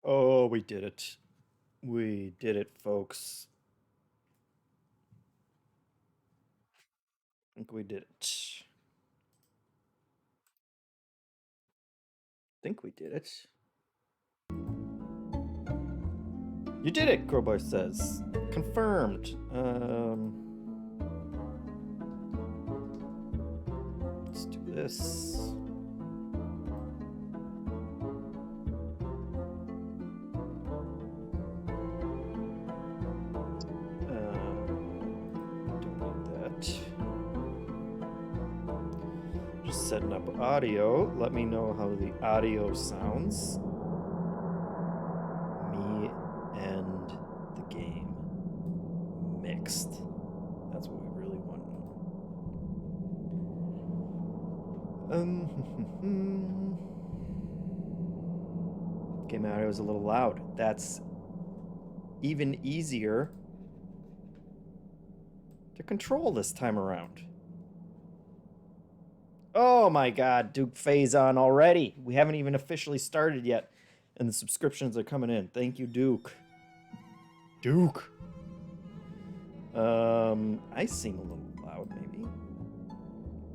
Oh, we did it. We did it, folks. I think we did it. I think we did it. You did it, Crowbar says. Confirmed. Let's do this. Don't need that. Just setting up audio. Let me know how the audio sounds. Me and the game mixed. That's what we really want to know. Game audio is a little loud. That's even easier to control this time around. Oh my god, Duke Faye's on already. We haven't even officially started yet, and the subscriptions are coming in. Thank you, Duke. Duke. I seem a little loud, maybe.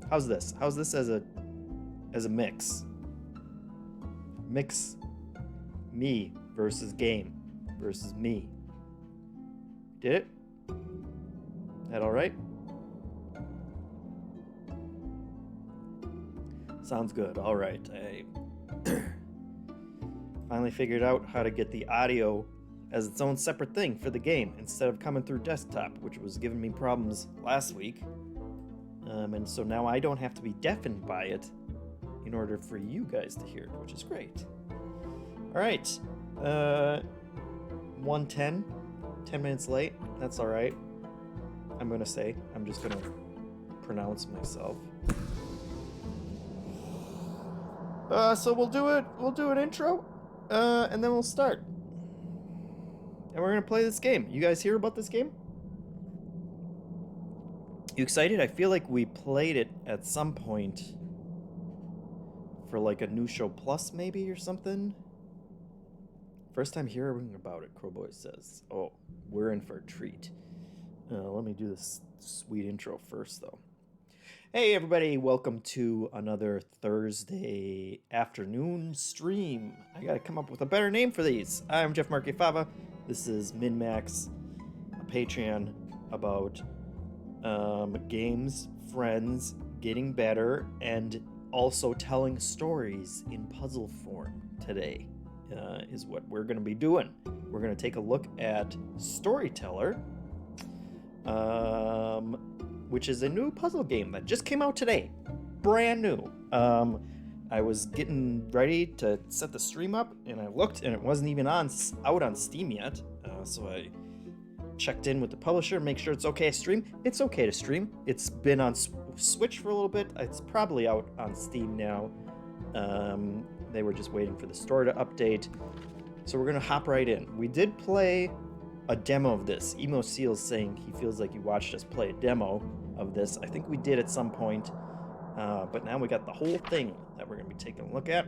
How's this? How's this as a mix? Mix me versus game versus me. Did it? That all right? Sounds good. All right. I finally figured out how to get the audio as its own separate thing for the game instead of coming through desktop, which was giving me problems last week. And so now I don't have to be deafened by it in order for you guys to hear it, which is great. All right. 1:10. 10 minutes late. That's all right. I'm going to say. I'm just going to pronounce myself. So we'll do it. We'll do an intro, and then we'll start. And we're gonna play this game. You guys hear about this game? You excited? I feel like we played it at some point for like a new show plus maybe or something. First time hearing about it, Crowboy says. Oh, we're in for a treat. Let me do this sweet intro first though. Hey everybody, welcome to another Thursday afternoon stream. I gotta come up with a better name for these. I'm Jeff Fava. This is Min-Max, a Patreon about games, friends, getting better, and also telling stories in puzzle form today is what we're gonna be doing. We're gonna take a look at Storyteller, which is a new puzzle game that just came out today. Brand new. I was getting ready to set the stream up, and I looked, and it wasn't even out on Steam yet. So I checked in with the publisher, make sure it's okay to stream. It's okay to stream. It's been on Switch for a little bit. It's probably out on Steam now. They were just waiting for the store to update. So we're going to hop right in. We did play a demo of this. Emo Seal's saying he feels like he watched us play a demo of this. I think we did at some point, but now we got the whole thing that we're going to be taking a look at.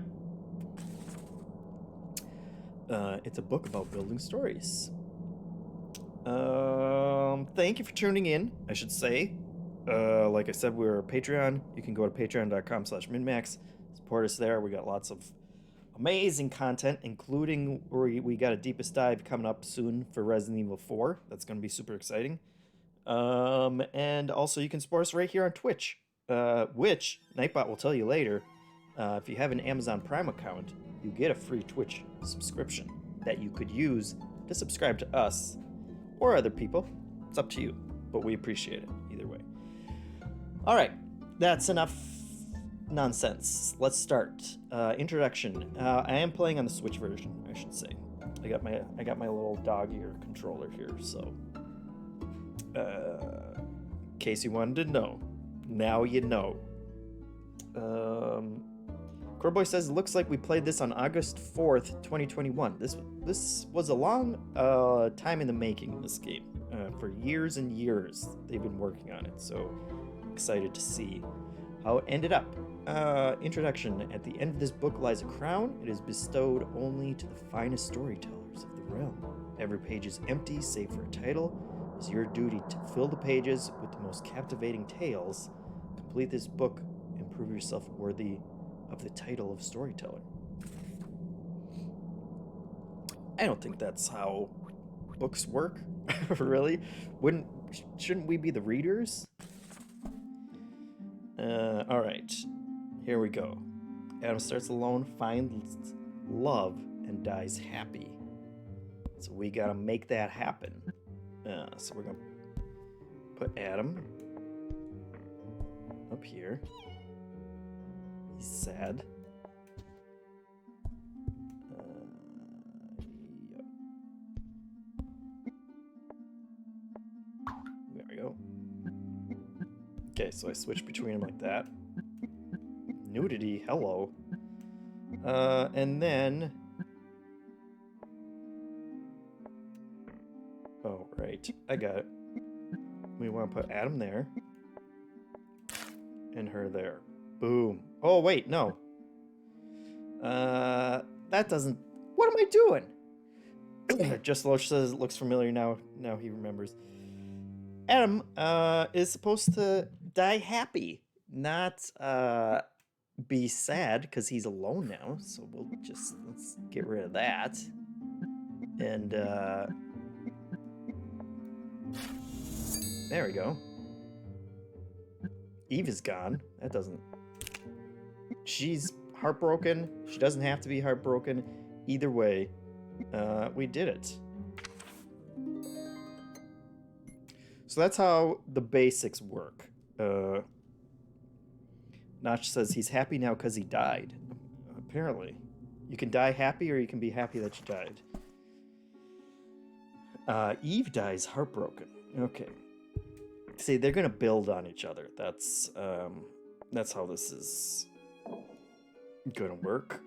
It's a book about building stories. Thank you for tuning in, I should say. Like I said, we're a Patreon. You can go to patreon.com/minmax. Support us there. We got lots of amazing content, including we got a deepest dive coming up soon for Resident Evil 4. That's going to be super exciting. And also you can support us right here on Twitch, which Nightbot will tell you later. If you have an Amazon Prime account, you get a free Twitch subscription that you could use to subscribe to us or other people. It's up to you, but we appreciate it either way. All right, that's enough nonsense. Let's start. Introduction. I am playing on the Switch version, I should say. I got my little dog ear controller here, so in case you wanted to know, now you know. Coreboy says it looks like we played this on August 4th, 2021. This was a long time in the making. This game for years and years they've been working on it. So excited to see how it ended up. Introduction. At the end of this book lies a crown. It is bestowed only to the finest storytellers of the realm. Every page is empty, save for a title. It is your duty to fill the pages with the most captivating tales. Complete this book and prove yourself worthy of the title of storyteller. I don't think that's how books work, really. Shouldn't we be the readers? All right, here we go. Adam starts alone, finds love, and dies happy. So we gotta make that happen. So we're gonna put Adam up here. He's sad. Yep. There we go. Okay, so I switch between them like that. Nudity, hello. And then... Oh, right. I got it. We want to put Adam there. And her there. Boom. Oh, wait, no. That doesn't... What am I doing? Just says it looks familiar now. Now he remembers. Adam is supposed to die happy, not be sad because he's alone now. So let's get rid of that. And there we go. Eve is gone. That doesn't... She's heartbroken. She doesn't have to be heartbroken. Either way, we did it. So that's how the basics work. Notch says he's happy now because he died. Apparently. You can die happy or you can be happy that you died. Eve dies heartbroken. Okay. See, they're going to build on each other. That's how this is going to work.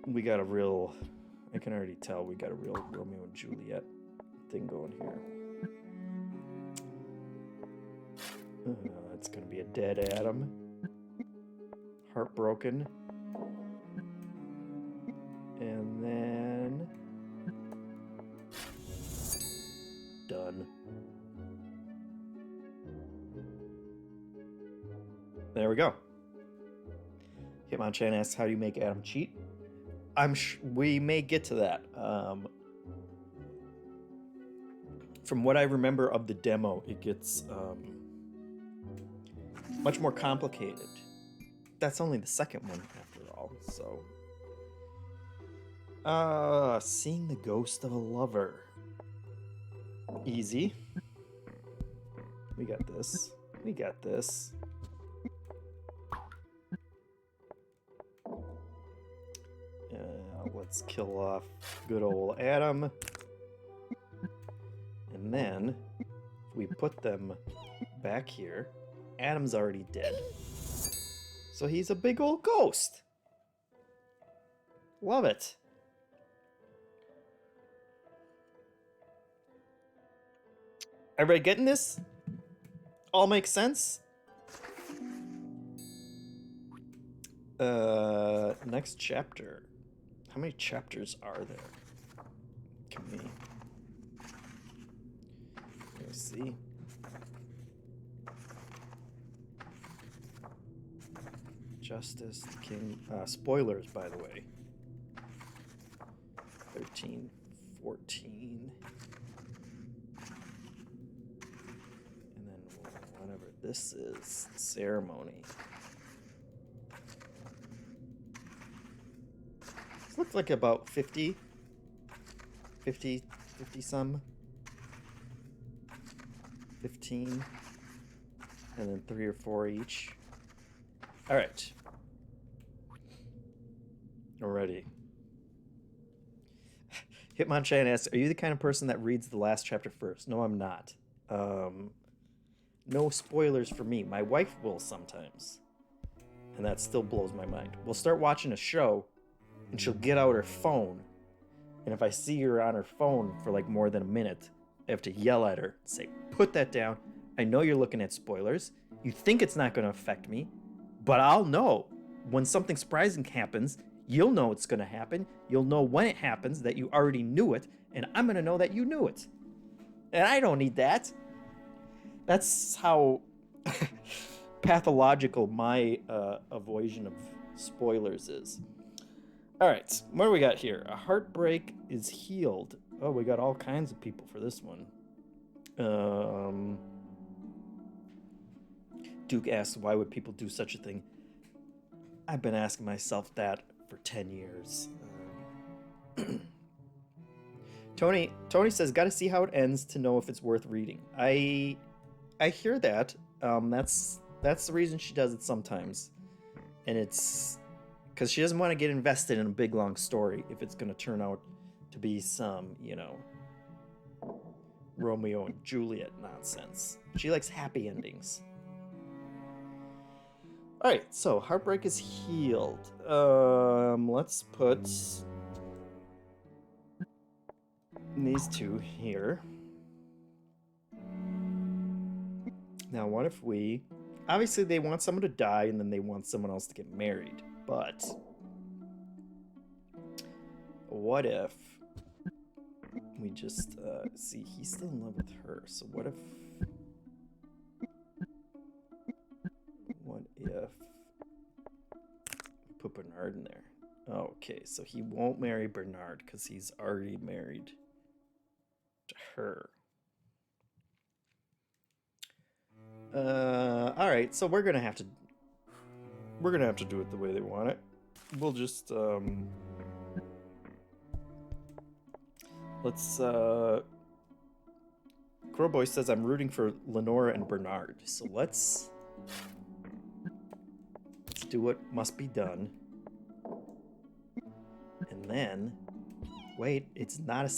We got a real... I can already tell we got a real Romeo and Juliet thing going here. It's going to be a dead Adam. Heartbroken. And then... Done. There we go. Hitmonchan asks, how do you make Adam cheat? We may get to that. From what I remember of the demo, it gets much more complicated. That's only the second one after all, so... seeing the ghost of a lover. Easy. We got this. We got this. Let's kill off good old Adam. And then, if we put them back here, Adam's already dead. So he's a big old ghost. Love it. Everybody getting this? All makes sense? Next chapter. How many chapters are there? Can we... Let's see. Justice, the King... spoilers, by the way. 13, 14... And then whatever this is, ceremony. This looks like about 50 some. 15. And then 3 or 4 each. Alright. Alrighty. Hitmonchan asks, are you the kind of person that reads the last chapter first? No, I'm not. No spoilers for me. My wife will sometimes. And that still blows my mind. We'll start watching a show, and she'll get out her phone. And if I see her on her phone for like more than a minute, I have to yell at her and say, put that down. I know you're looking at spoilers. You think it's not going to affect me, but I'll know. when something surprising happens, you'll know it's going to happen. You'll know when it happens that you already knew it, and I'm going to know that you knew it. And I don't need that. That's how pathological my avoidance of spoilers is. All right, what do we got here? A heartbreak is healed. Oh, we got all kinds of people for this one. Duke asks, why would people do such a thing? I've been asking myself that for 10 years. Tony says, gotta see how it ends to know if it's worth reading. I hear that. That's the reason she does it sometimes. And it's because she doesn't want to get invested in a big, long story if it's going to turn out to be some, Romeo and Juliet nonsense. She likes happy endings. All right, so heartbreak is healed. Let's put these two here. Now, what if we... Obviously, they want someone to die, and then they want someone else to get married. But what if we just... see, he's still in love with her. So what if... Put Bernard in there. Okay, so he won't marry Bernard because he's already married to her. All right, so we're gonna have to do it the way they want it. We'll just let's Crowboy says I'm rooting for Lenora and Bernard, so let's do what must be done. And then wait, it's not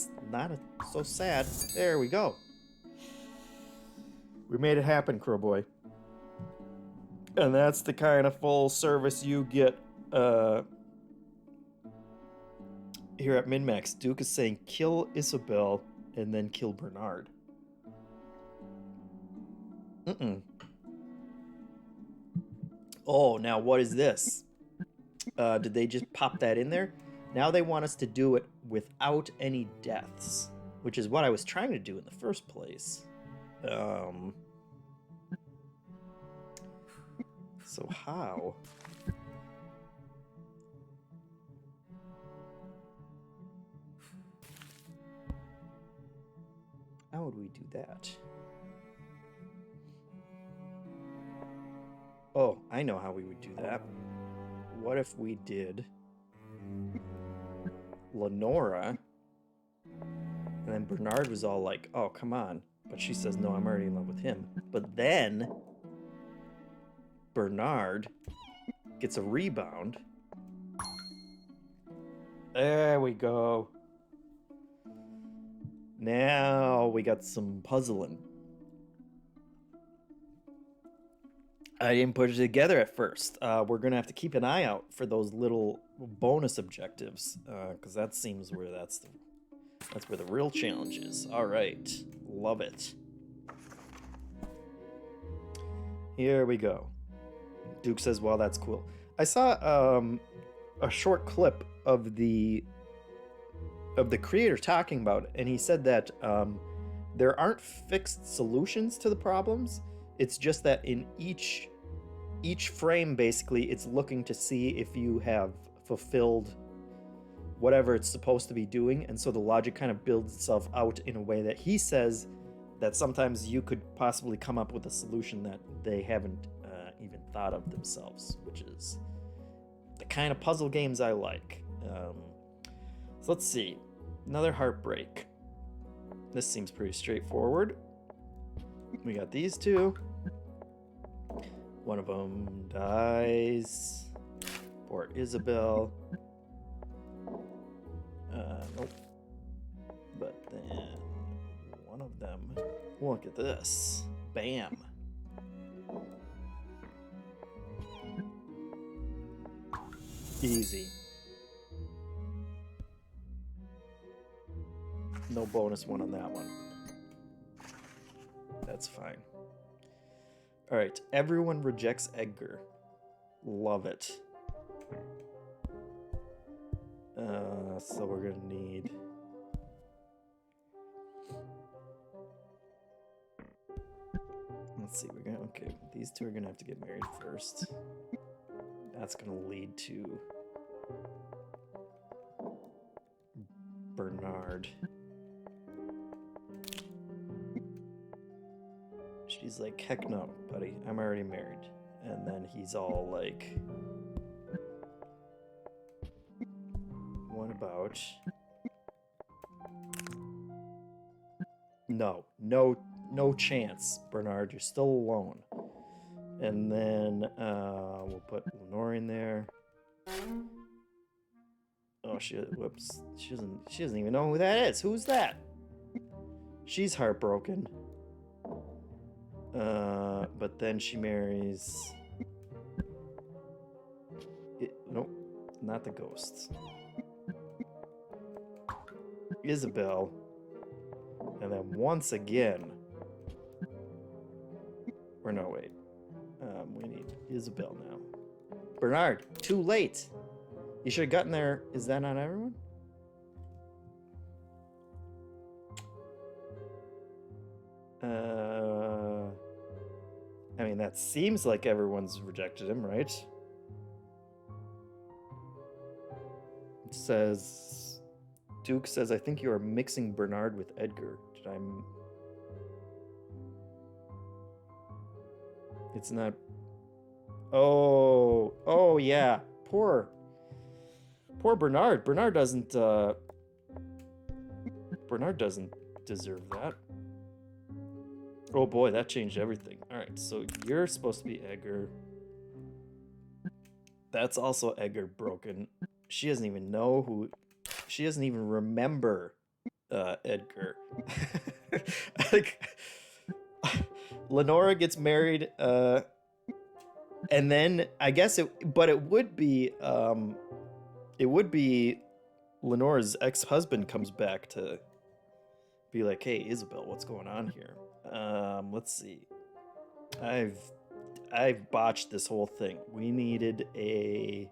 so sad. There we go. We made it happen, Crowboy. And that's the kind of full service you get here at MinMax. Duke is saying kill Isabel and then kill Bernard. Oh, now what is this? Did they just pop that in there? Now they want us to do it without any deaths, which is what I was trying to do in the first place. So how? How would we do that? Oh, I know how we would do that. What if we did Lenora, and then Bernard was all like, oh, come on. But she says, no, I'm already in love with him. But then Bernard gets a rebound. There we go. Now we got some puzzling. I didn't put it together at first. We're going to have to keep an eye out for those little bonus objectives, because that seems where that's where the real challenge is. All right. Love it. Here we go. Duke says, well, that's cool. I saw a short clip of the creator talking about it, and he said that there aren't fixed solutions to the problems. It's just that in each frame, basically, it's looking to see if you have fulfilled whatever it's supposed to be doing, and so the logic kind of builds itself out in a way that he says that sometimes you could possibly come up with a solution that they haven't even thought of themselves, which is the kind of puzzle games I like. So let's see. Another heartbreak. This seems pretty straightforward. We got these two. One of them dies. Poor Isabel. Nope. But then one of them. Look at this. Bam. Easy. No bonus one on that one. That's fine. All right, everyone rejects Edgar. Love it. So we're gonna need. Let's see. Okay. These two are gonna have to get married first. That's gonna lead to Bernard. She's like, heck no, buddy. I'm already married. And then he's all like, what about? No chance, Bernard. You're still alone. And then we'll put Lenore in there. Oh, whoops. She doesn't even know who that is. Who's that? She's heartbroken. But then she marries. Nope, not the ghosts. Isabel. And then once again. Or no, wait. We need Isabel now. Bernard, too late. You should have gotten there. Is that not everyone? I mean, that seems like everyone's rejected him, right? It says, Duke says, I think you are mixing Bernard with Edgar. Did I... It's not... Oh, yeah. Poor Bernard. Bernard doesn't deserve that. Oh boy, that changed everything. All right, so you're supposed to be Edgar. That's also Edgar broken. She doesn't even know who... She doesn't even remember Edgar. Like, Lenora gets married, and then I guess it would be Lenora's ex-husband comes back to be like, hey, Isabel, what's going on here? Let's see. I've botched this whole thing. We needed a...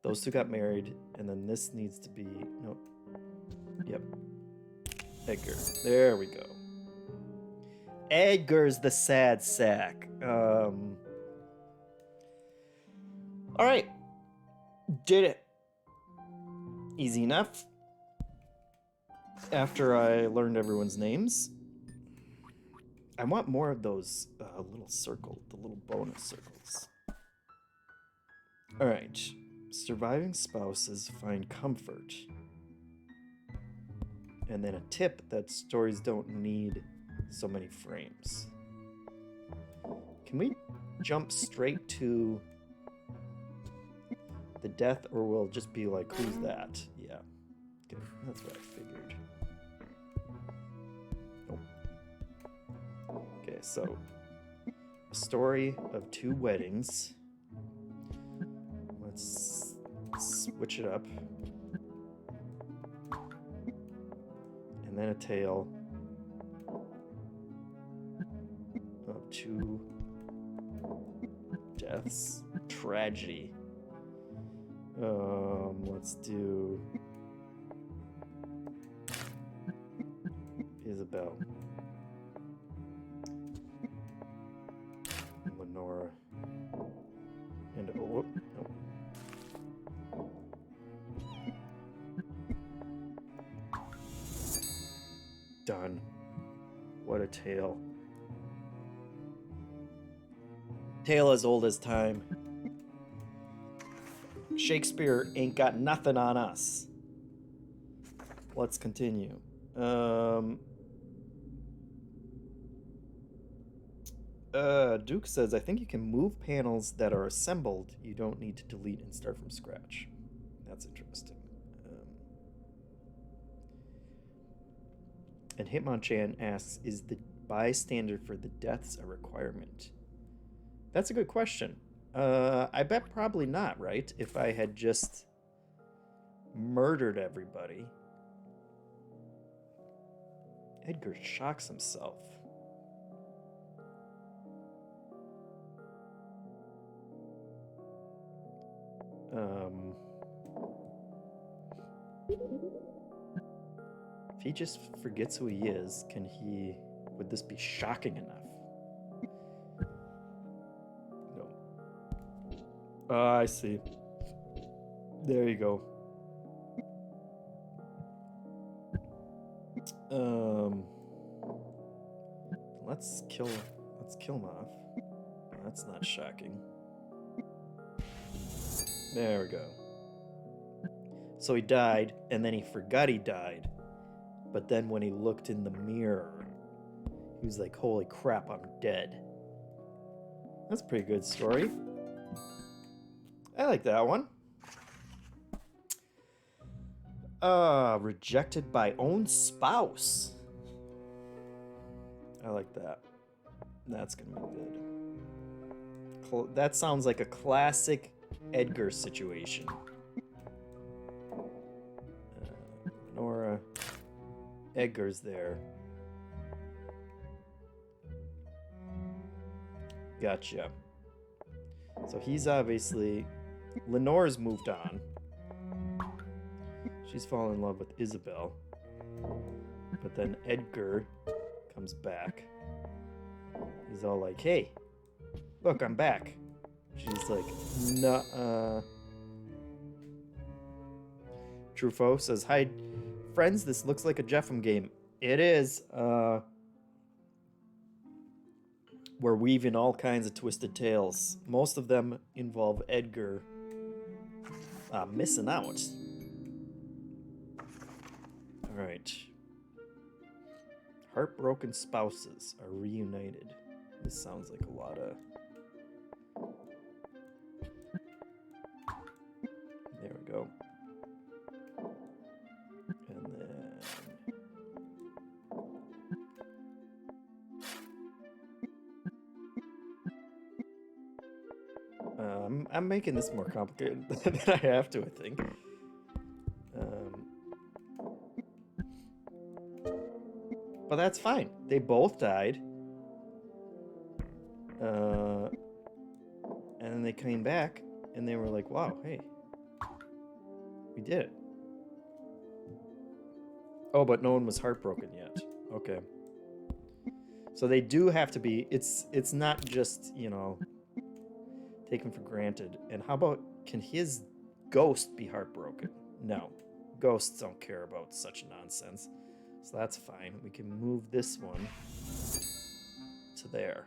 Those two got married, and then this needs to be... Nope. Yep. Edgar. There we go. Edgar's the sad sack. Alright. Did it. Easy enough. After I learned everyone's names. I want more of those little circles, the little bonus circles. Alright. Surviving spouses find comfort. And then a tip that stories don't need so many frames. Can we jump straight to the death, or will it just be like, who's that? Yeah. Okay, that's what I figured. Nope. Okay, so a story of two weddings. Let's switch it up. And then a tale of two deaths. Tragedy. Let's do Isabel. Lenora. And oh, no. Done. What a tale. Tale as old as time. Shakespeare ain't got nothing on us. Let's continue. Duke says, I think you can move panels that are assembled. You don't need to delete and start from scratch. That's interesting. And Hitmonchan asks, is the bystander for the deaths a requirement? That's a good question. I bet probably not, right? If I had just murdered everybody. Edgar shocks himself. If he just forgets who he is, would this be shocking enough? No. I see. There you go. Let's kill him off. That's not shocking. There we go. So he died, and then he forgot he died. But then when he looked in the mirror, he was like, holy crap, I'm dead. That's a pretty good story. I like that one. Rejected by own spouse. I like that. That's gonna be good. That sounds like a classic Edgar situation. Nora. Edgar's there. Gotcha. So he's obviously... Lenore's moved on. She's fallen in love with Isabel. But then Edgar comes back. He's all like, hey, look, I'm back. She's like, nuh-uh. Truffaut says, hi, friends, this looks like a JeffM game. It is. We're weaving all kinds of twisted tales. Most of them involve Edgar missing out. Alright. Heartbroken spouses are reunited. This sounds like a lot of... There we go. And then... I'm making this more complicated than I have to, I think. But that's fine. They both died. And then they came back, and they were like, wow, hey. We did it. Oh, but no one was heartbroken yet. Okay. So they do have to be... It's not just, you know... taken for granted. And how about, can his ghost be heartbroken? No. Ghosts don't care about such nonsense. So that's fine. We can move this one to there.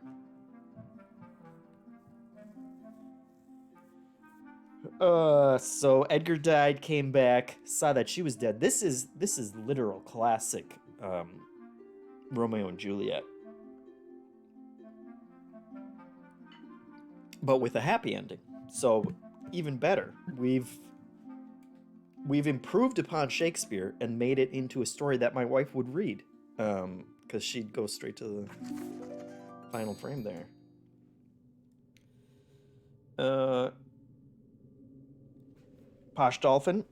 So Edgar died, came back, saw that she was dead. This is literal classic Romeo and Juliet. But with a happy ending. So even better. We've improved upon Shakespeare and made it into a story that my wife would read. Because she'd go straight to the final frame there. Posh Dolphin,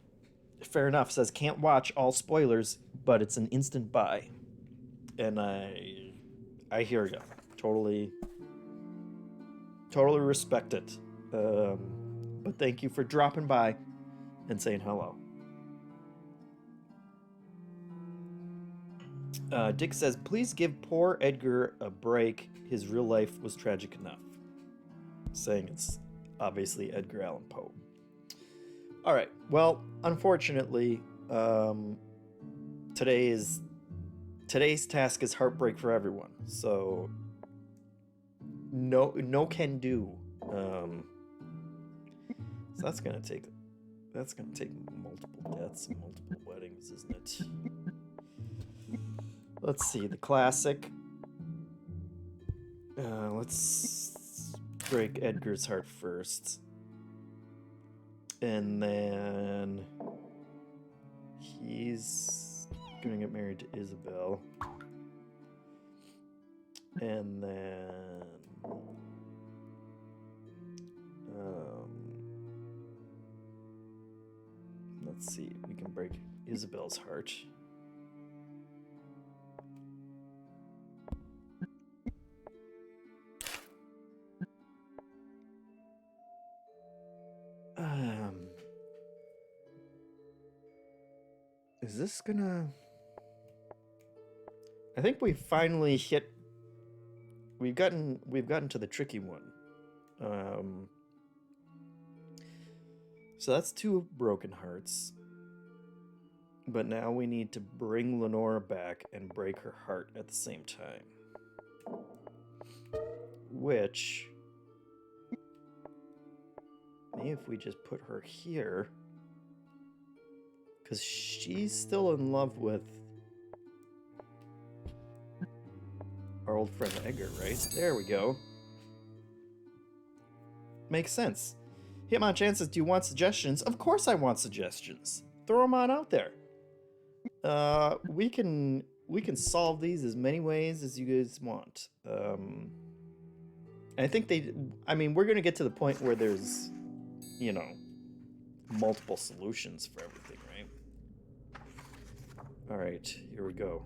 fair enough, says can't watch all spoilers, but it's an instant buy. And I hear you. Totally respect it. But thank you for dropping by and saying hello. Dick says, please give poor Edgar a break. His real life was tragic enough. Saying it's obviously Edgar Allan Poe. All right. Well, unfortunately, today's task is heartbreak for everyone. So no can do. So that's gonna take multiple deaths and multiple weddings, isn't it? Let's see the classic. Let's break Edgar's heart first. And then he's gonna get married to Isabel. And then let's see, we can break Isabel's heart. Is this gonna... I think we finally hit... We've gotten to the tricky one. So that's 2 broken hearts. But now we need to bring Lenora back and break her heart at the same time. Which... maybe if we just put her here... because she's still in love with our old friend Edgar, right? There we go. Makes sense. Hitmon Chan says, do you want suggestions? Of course I want suggestions. Throw them on out there. We can solve these as many ways as you guys want. I think we're going to get to the point where there's, you know, multiple solutions for everything, right? All right, here we go.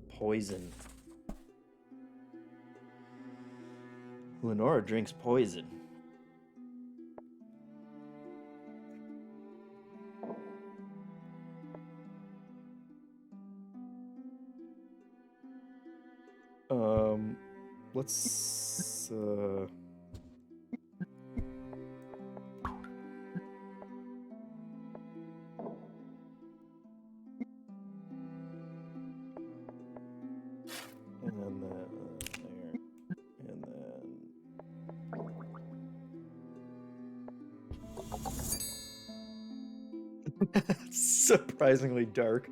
Poison. Lenora drinks poison. Let's and then there, and then surprisingly dark.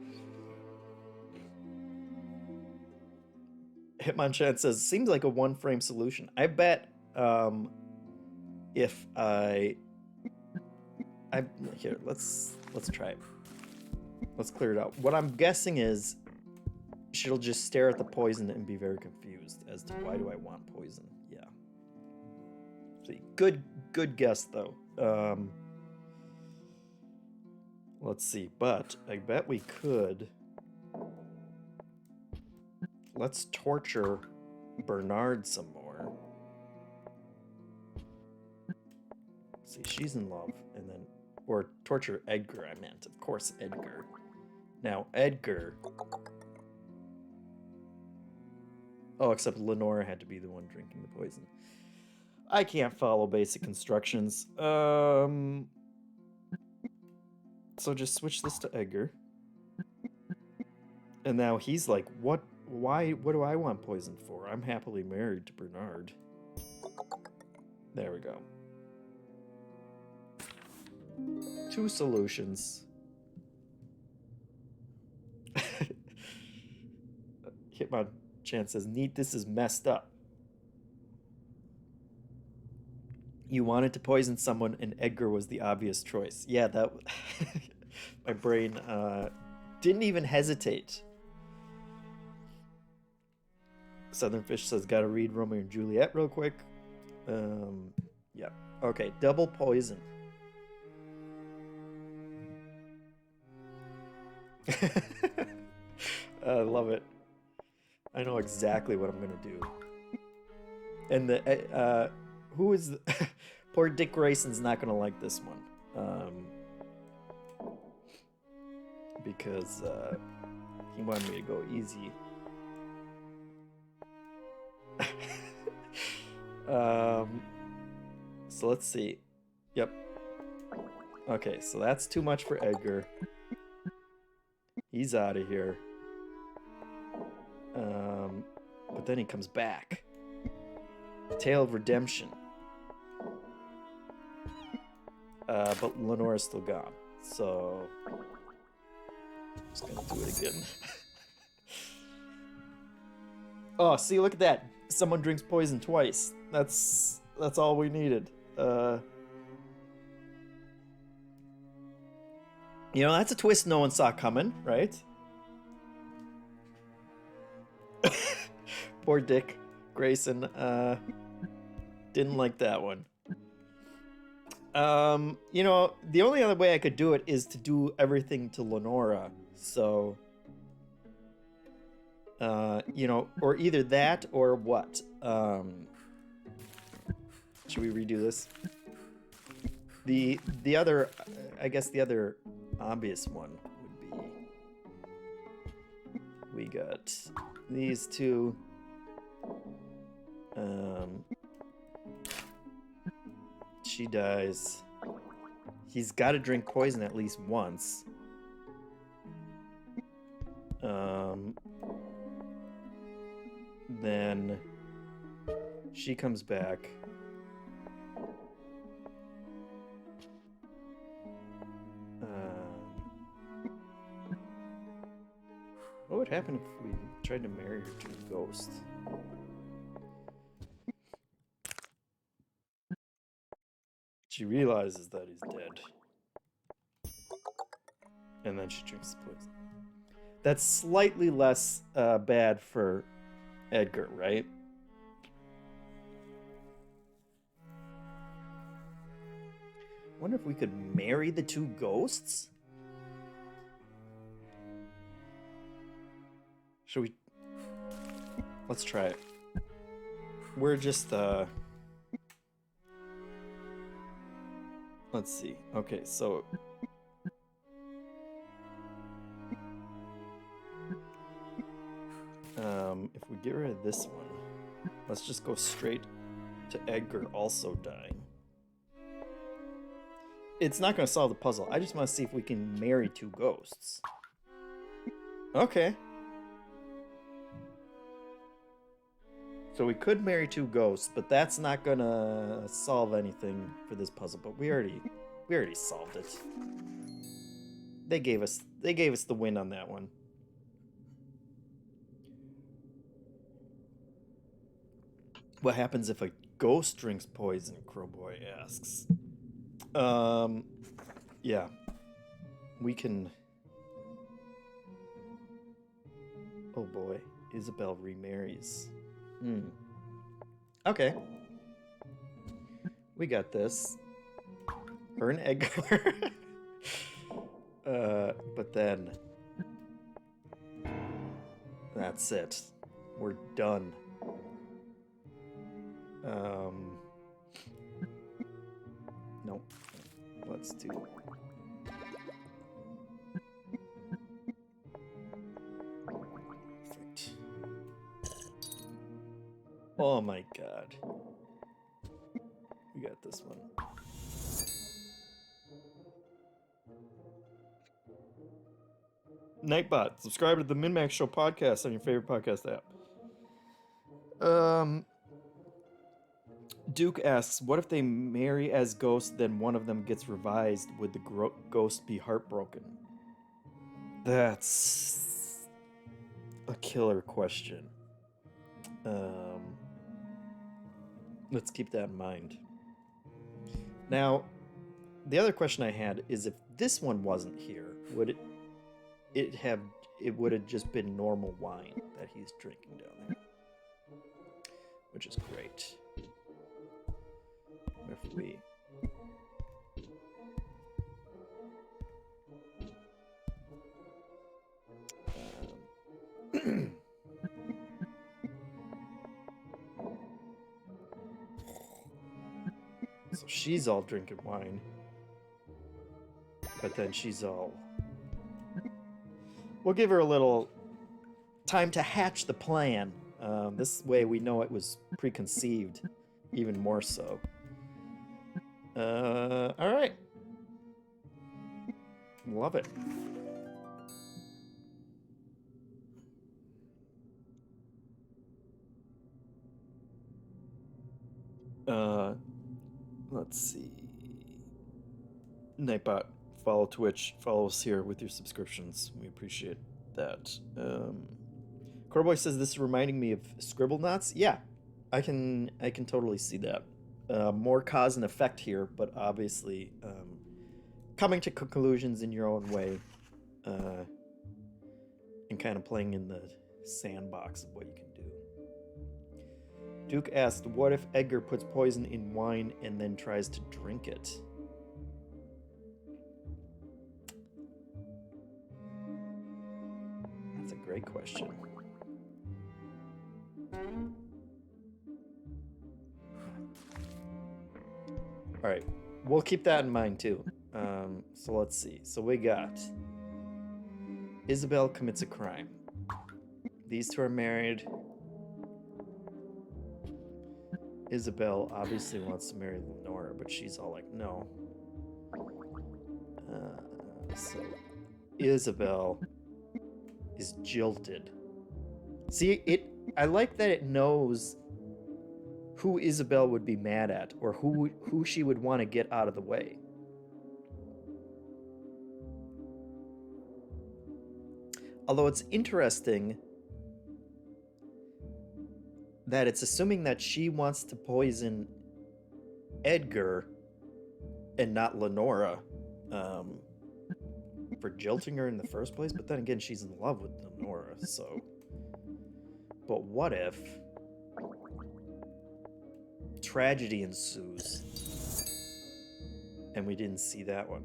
Hitmonchan says, seems like a one-frame solution. I bet if I here, let's try it. Let's clear it out. What I'm guessing is she'll just stare at the poison and be very confused as to why do I want poison. Yeah. See, good guess though. Let's see, but I bet we could. Let's torture Bernard some more. See, she's in love, and then, or torture Edgar, I meant. Of course, Edgar. Now, Edgar. Oh, except Lenora had to be the one drinking the poison. I can't follow basic instructions. So just switch this to Edgar. And now he's like, what do I want poison for? I'm happily married to Bernard. There we go. 2 solutions. Hitmonchan says, neat, this is messed up. You wanted to poison someone and Edgar was the obvious choice. Yeah, that... my brain didn't even hesitate. Southern Fish says, gotta read Romeo and Juliet real quick. Yeah. Okay, double poison. I love it. I know exactly what I'm gonna do. And the who is the poor Dick Grayson's not gonna like this one, because he wanted me to go easy. So let's see. Yep. Okay, so that's too much for Edgar. He's out of here. But then he comes back. Tale of Redemption. But Lenora's still gone. So I'm just gonna do it again. Oh, see, look at that. Someone drinks poison twice. That's all we needed. You know, that's a twist no one saw coming, right? Poor Dick Grayson didn't like that one. You know, the only other way I could do it is to do everything to Lenora. So, you know, or either that or what? Should we redo this? The other, I guess the other obvious one We got these two. She dies. He's got to drink poison at least once. Then she comes back. What would happen if we tried to marry her to a ghost? She realizes that he's dead. And then she drinks the poison. That's slightly less bad for Edgar, right? I wonder if we could marry the two ghosts? Should we? Let's try it. We're just, let's see. Okay, so... if we get rid of this one, let's just go straight to Edgar also dying. It's not going to solve the puzzle. I just want to see if we can marry two ghosts. Okay. So we could marry two ghosts, but that's not going to solve anything for this puzzle. But we already solved it. They gave us the win on that one. What happens if a ghost drinks poison? Crowboy asks. Yeah. We can... Oh boy. Isabel remarries. Okay. We got this. Her and Edgar. But then... That's it. We're done. Nope. Let's do... Perfect. Oh my god. We got this one. Nightbot, subscribe to the Min-Max Show podcast on your favorite podcast app. Duke asks, what if they marry as ghosts, then one of them gets revised? Would the ghost be heartbroken? That's a killer question. Let's keep that in mind. Now, the other question I had is, if this one wasn't here, would it would have just been normal wine that he's drinking down there, which is great. If we... So she's all drinking wine, but then she's all... We'll give her a little time to hatch the plan. This way we know it was preconceived, even more so. All right. Love it. Let's see. Nightbot, follow Twitch, follow us here with your subscriptions. We appreciate that. Coreboy says this is reminding me of Scribble Knots. Yeah, I can totally see that. More cause and effect here, but obviously coming to conclusions in your own way, and kind of playing in the sandbox of what you can do. Duke asked, what if Edgar puts poison in wine and then tries to drink it? That's a great question. All right, we'll keep that in mind too. So let's see. So we got Isabel commits a crime. These two are married. Isabel obviously wants to marry Lenora, but she's all like, no. So Isabel is jilted. See, I like that it knows who Isabel would be mad at, or who she would want to get out of the way. Although it's interesting that it's assuming that she wants to poison Edgar and not Lenora for jilting her in the first place, but then again, she's in love with Lenora, so... But what if tragedy ensues and we didn't see that one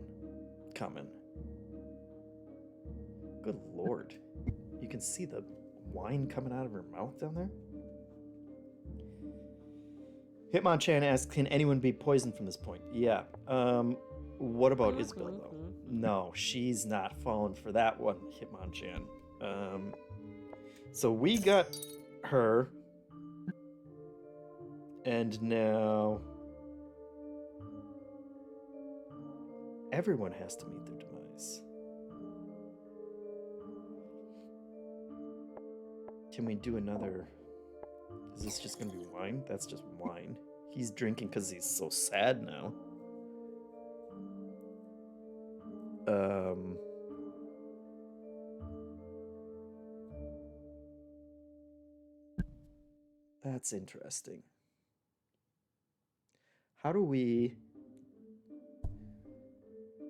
coming? Good Lord. You can see the wine coming out of her mouth down there? Hitmonchan asks, can anyone be poisoned from this point? Yeah. What about Isabel, though? No, she's not falling for that one, Hitmonchan. So we got her. And now everyone has to meet their demise. Can we do another? Is this just gonna be wine? That's just wine. He's drinking because he's so sad now. That's interesting. How do we...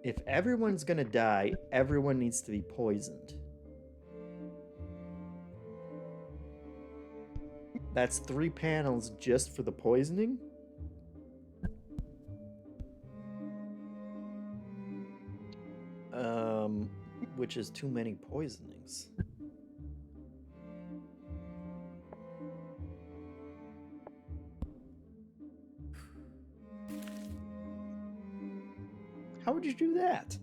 If everyone's gonna die, everyone needs to be poisoned. That's 3 panels just for the poisoning? Which is too many poisonings. How would you do that?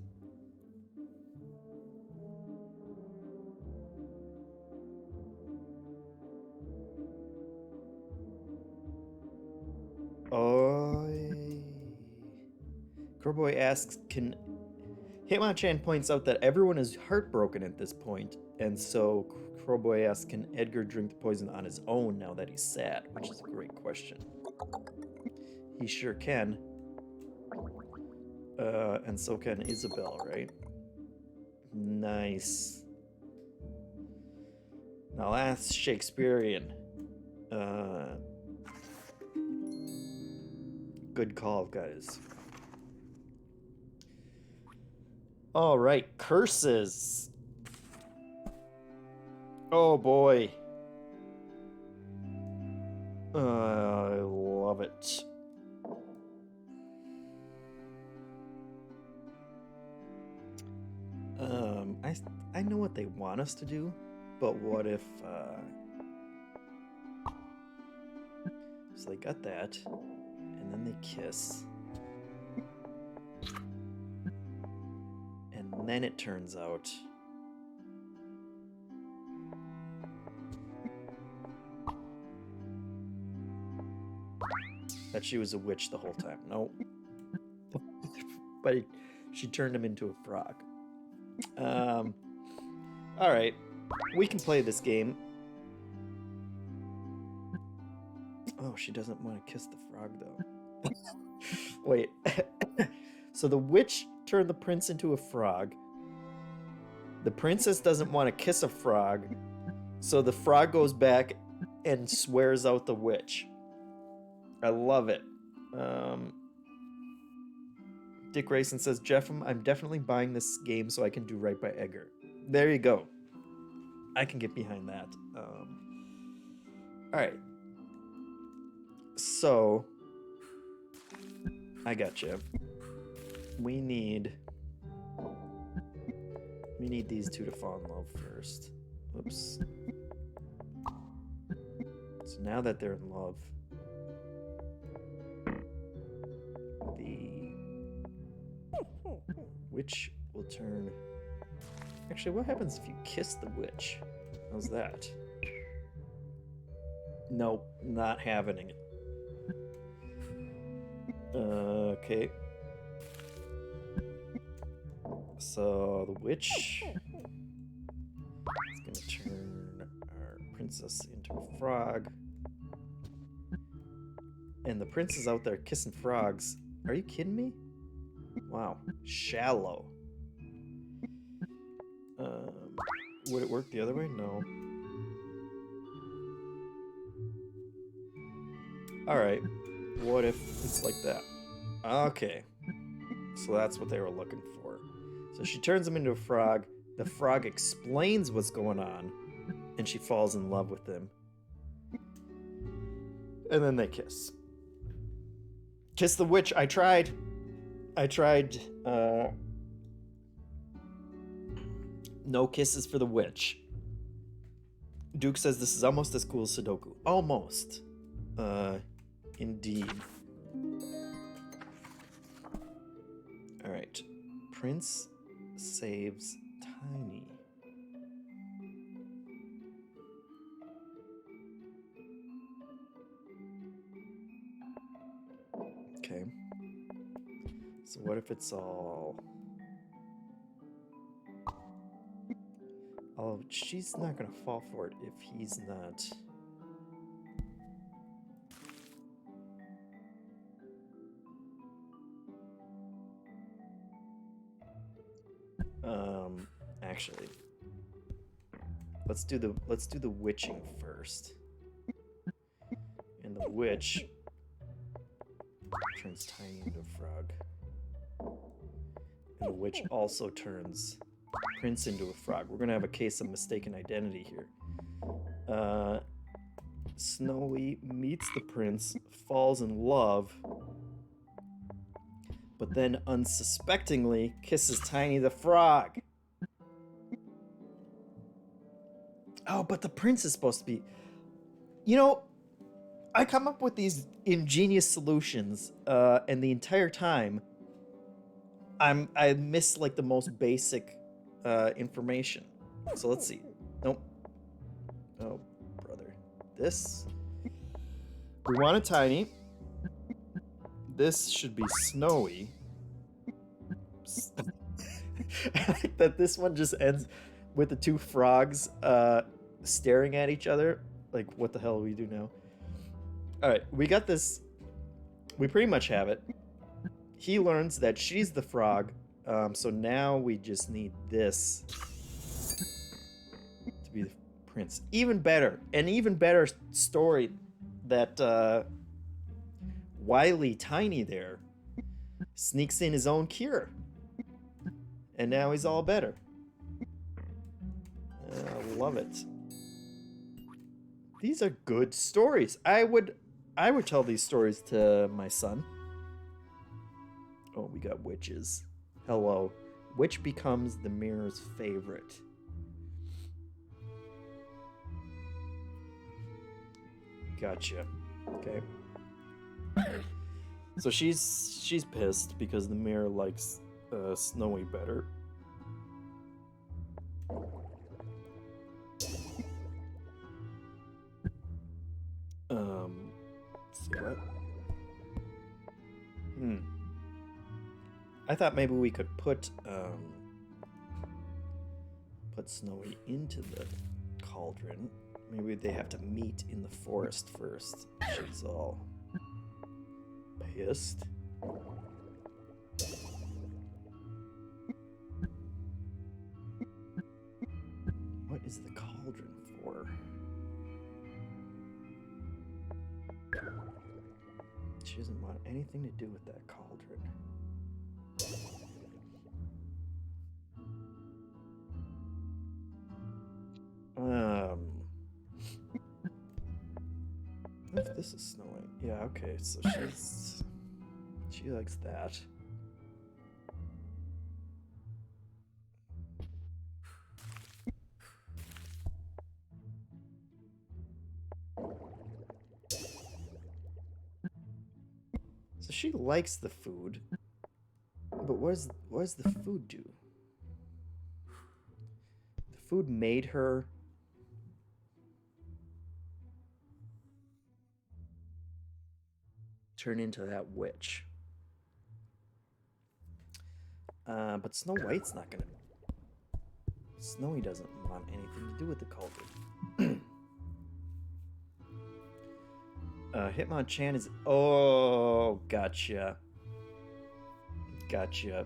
Crowboy asks, can... Hitmonchan points out that everyone is heartbroken at this point, and so Crowboy asks, can Edgar drink the poison on his own now that he's sad? Which is a great question. He sure can. And so can Isabel, right? Nice. Now that's Shakespearean. Good call, guys. All right, curses. Oh boy. I love it. I know what they want us to do, but what if so they got that, and then they kiss. And then it turns out that she was a witch the whole time. Nope. But she turned him into a frog. All right, we can play this game. Oh, she doesn't want to kiss the frog, though. Wait. So the witch turned the prince into a frog. The princess doesn't want to kiss a frog, so the frog goes back and swears out the witch. I love it. Dick Rayson says, JeffM, I'm definitely buying this game so I can do right by Edgar. There you go. I can get behind that. Alright. So, I got you. We need these two to fall in love first. Oops. So now that they're in love, the witch will turn... Actually, what happens if you kiss the witch? How's that? Nope, not having it. Okay. So the witch is gonna turn our princess into a frog. And the prince is out there kissing frogs. Are you kidding me? Wow. Shallow. Would it work the other way? No. Alright. What if it's like that? Okay. So that's what they were looking for. So she turns him into a frog. The frog explains what's going on. And she falls in love with him. And then they kiss. Kiss the witch. I tried. No kisses for the witch. Duke says this is almost as cool as Sudoku. Almost. Indeed. Alright. Prince saves Tiny. Okay. So what if it's all... Oh, she's not gonna fall for it if he's not... Actually, let's do the witching first. And the witch turns Tiny into a frog. And the witch also turns Prince into a frog. We're gonna have a case of mistaken identity here. Snowy meets the prince, falls in love, but then unsuspectingly kisses Tiny the frog. Oh, but the prince is supposed to be... You know, I come up with these ingenious solutions, and the entire time, I miss, like, the most basic information. So let's see. Nope. Oh, brother. This... We want a Tiny. This should be Snowy. I like that this one just ends with the two frogs staring at each other. Like, what the hell do we do now? Alright, we got this. We pretty much have it. He learns that she's the frog. So now we just need this to be the prince. Even better. An even better story that wily Tiny there sneaks in his own cure. And now he's all better. I love it. These are good stories. I would tell these stories to my son. Oh, we got witches. Hello. Which becomes the mirror's favorite? Gotcha. Okay. So she's pissed because the mirror likes Snowy better. See what? I thought maybe we could put Snowy into the cauldron. Maybe they have to meet in the forest first. She's all pissed. What is the cauldron for? She doesn't want anything to do with that cauldron. If this is Snowy. Yeah, okay, so she likes that. So she likes the food, but what does the food do? The food made her turn into that witch. But Snow White's not gonna... Snowy doesn't want anything to do with the cauldron. Hitmonchan is... Oh, gotcha. Gotcha.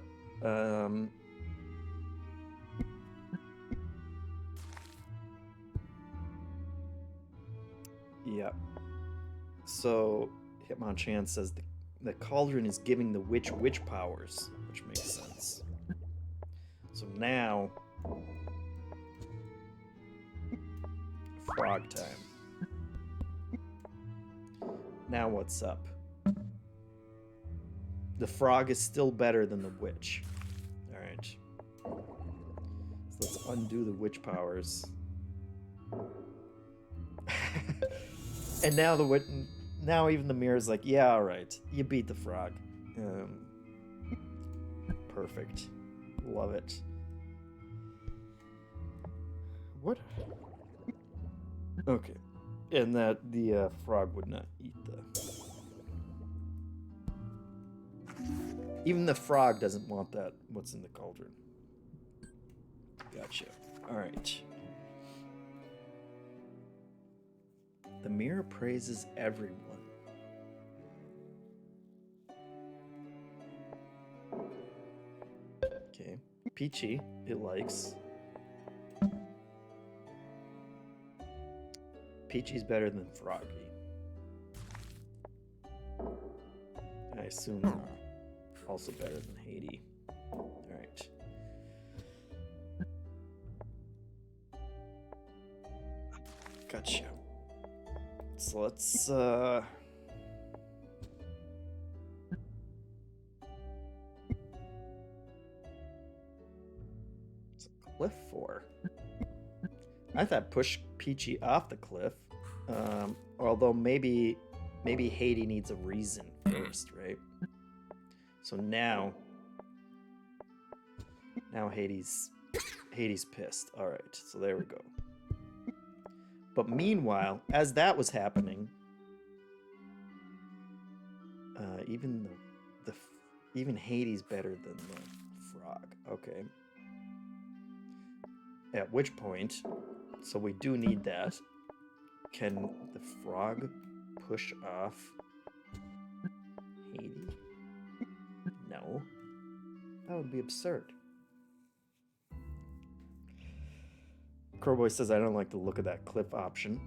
Yeah. So, Hitmonchan says the cauldron is giving the witch powers, which makes sense. So now... Frog time. Now what's up? The frog is still better than the witch. Alright. So let's undo the witch powers. And now now even the mirror's like, yeah, alright. You beat the frog. Perfect. Love it. What? Okay. And that the frog would not eat the... Even the frog doesn't want that, what's in the cauldron. Gotcha. Alright. The mirror praises everyone. Okay. Peachy, it likes. Peachy's better than Froggy. I assume also better than Herdy. Alright. Gotcha. So let's What's a cliff for? I thought push Peachy off the cliff. Although maybe Herdy needs a reason first, right? So now Herdy's pissed. All right, so there we go. But meanwhile, as that was happening, even Herdy's better than the frog. Okay. At which point, so we do need that. Can the frog push off Herdy? No. That would be absurd. Crowboy says, I don't like the look of that cliff option.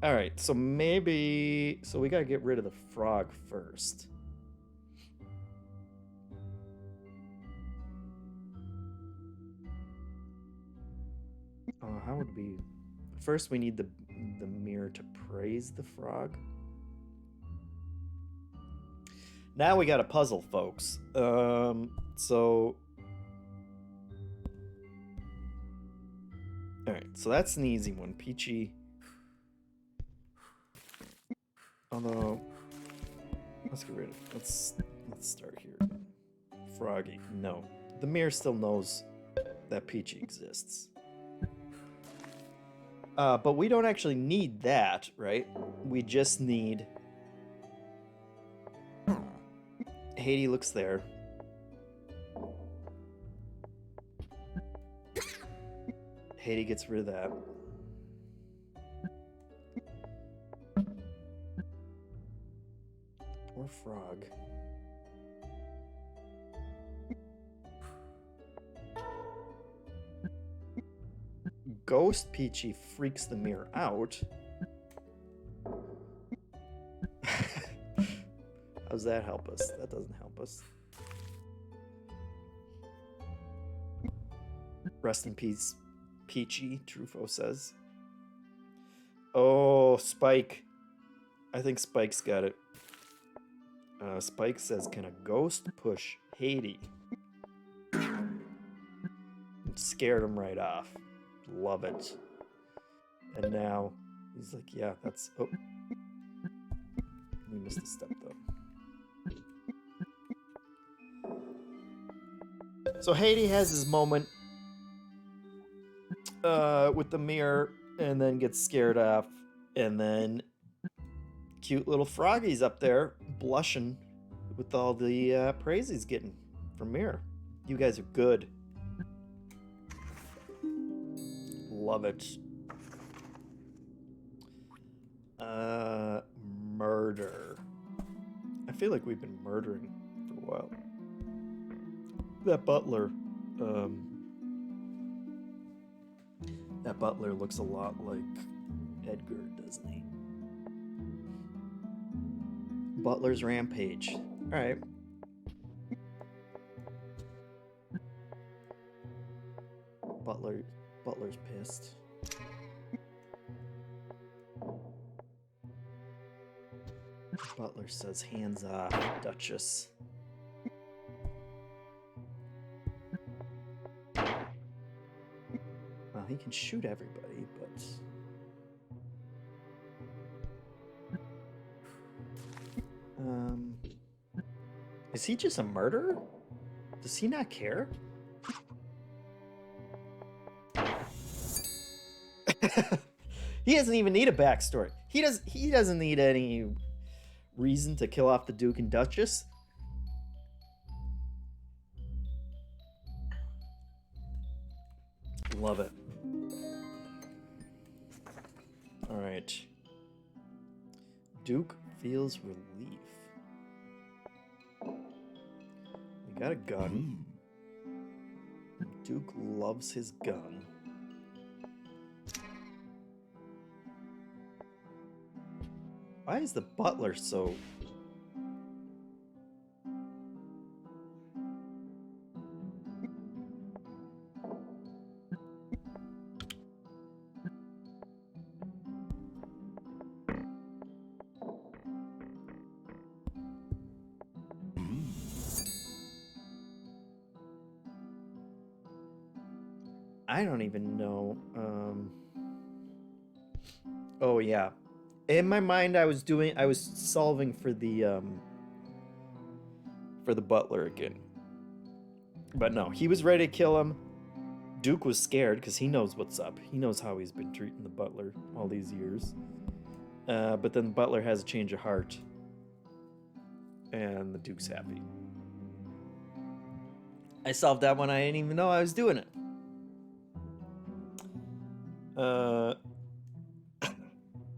Alright, so maybe... So we gotta get rid of the frog first. How would we... First we need the mirror to praise the frog. Now we got a puzzle, folks. So... Alright, so that's an easy one. Peachy... Although... Let's get rid of it. Let's start here. Froggy. No. The mirror still knows that Peachy exists. But we don't actually need that, right? We just need... Herdy looks there. Herdy gets rid of that. Poor frog. Ghost Peachy freaks the mirror out. How does that help us? That doesn't help us. Rest in peace, Peachy, Truffaut says. Oh, Spike. I think Spike's got it. Spike says, can a ghost push Herdy? Scared him right off. Love it. And now he's like, yeah, that's... Oh. We missed a step, though. So Herdy has his moment with the mirror and then gets scared off. And then cute little froggies up there blushing with all the praise he's getting from Mirror. You guys are good. Love it. Murder. I feel like we've been murdering for a while. That butler looks a lot like Edgar, doesn't he? Butler's rampage. All right. Butler's pissed. Butler says, hands off, Duchess. Well, he can shoot everybody, but... Is he just a murderer? Does he not care? He doesn't even need a backstory. He doesn't need any reason to kill off the Duke and Duchess. Love it. All right. Duke feels relief. We got a gun. Duke loves his gun. Why is the butler so... I don't even know. Oh yeah. In my mind, I was solving for the butler again. But no, he was ready to kill him. Duke was scared because he knows what's up. He knows how he's been treating the butler all these years. But then the butler has a change of heart. And the Duke's happy. I solved that one. I didn't even know I was doing it.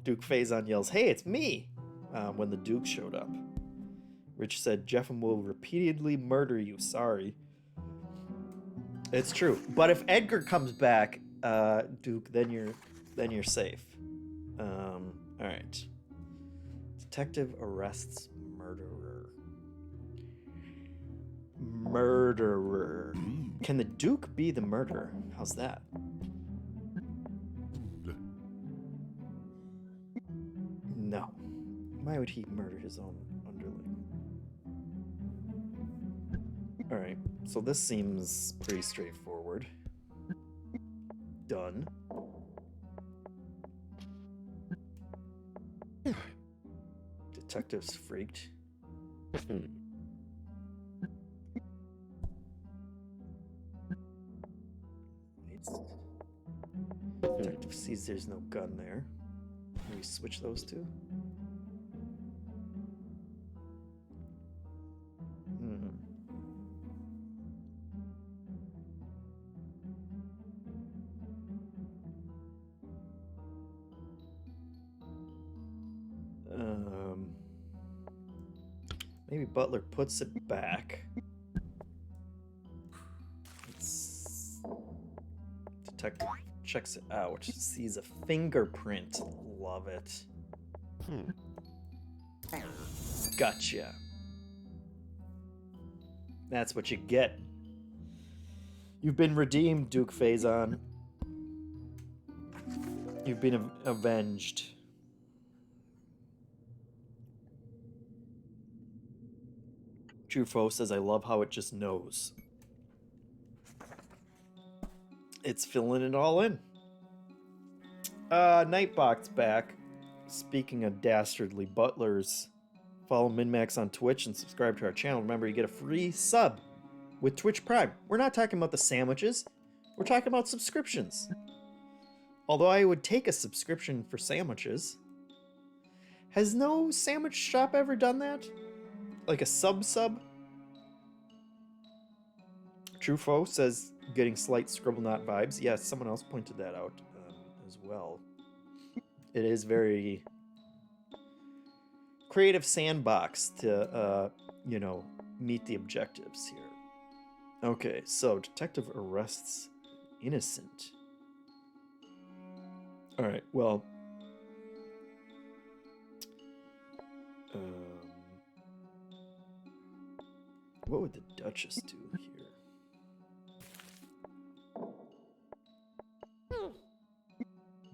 Duke Faison yells, "Hey, it's me!" When the Duke showed up. Rich said, "JeffM will repeatedly murder you. Sorry." It's true. But if Edgar comes back, Duke, then you're safe. All right. Detective arrests murderer. Murderer. Can the Duke be the murderer? How's that? No. Why would he murder his own underling? Alright, so this seems pretty straightforward. Done. Detective's freaked. Detective sees there's no gun there. Can we switch those two? Maybe Butler puts it back. Detective checks it out. Sees a fingerprint. Love it. Gotcha. That's what you get. You've been redeemed, Duke Faison. You've been avenged. Truffaut says, "I love how it just knows." It's filling it all in. Nightbot's back. Speaking of dastardly butlers, follow MinMax on Twitch and subscribe to our channel. Remember, you get a free sub with Twitch Prime. We're not talking about the sandwiches. We're talking about subscriptions. Although I would take a subscription for sandwiches. Has no sandwich shop ever done that? Like a sub? Truffaut says getting slight scribble knot vibes. Yes, someone else pointed that out as well. It is very creative sandbox to, you know, meet the objectives here. Okay, so detective arrests innocent. All right, well, what would the Duchess do here?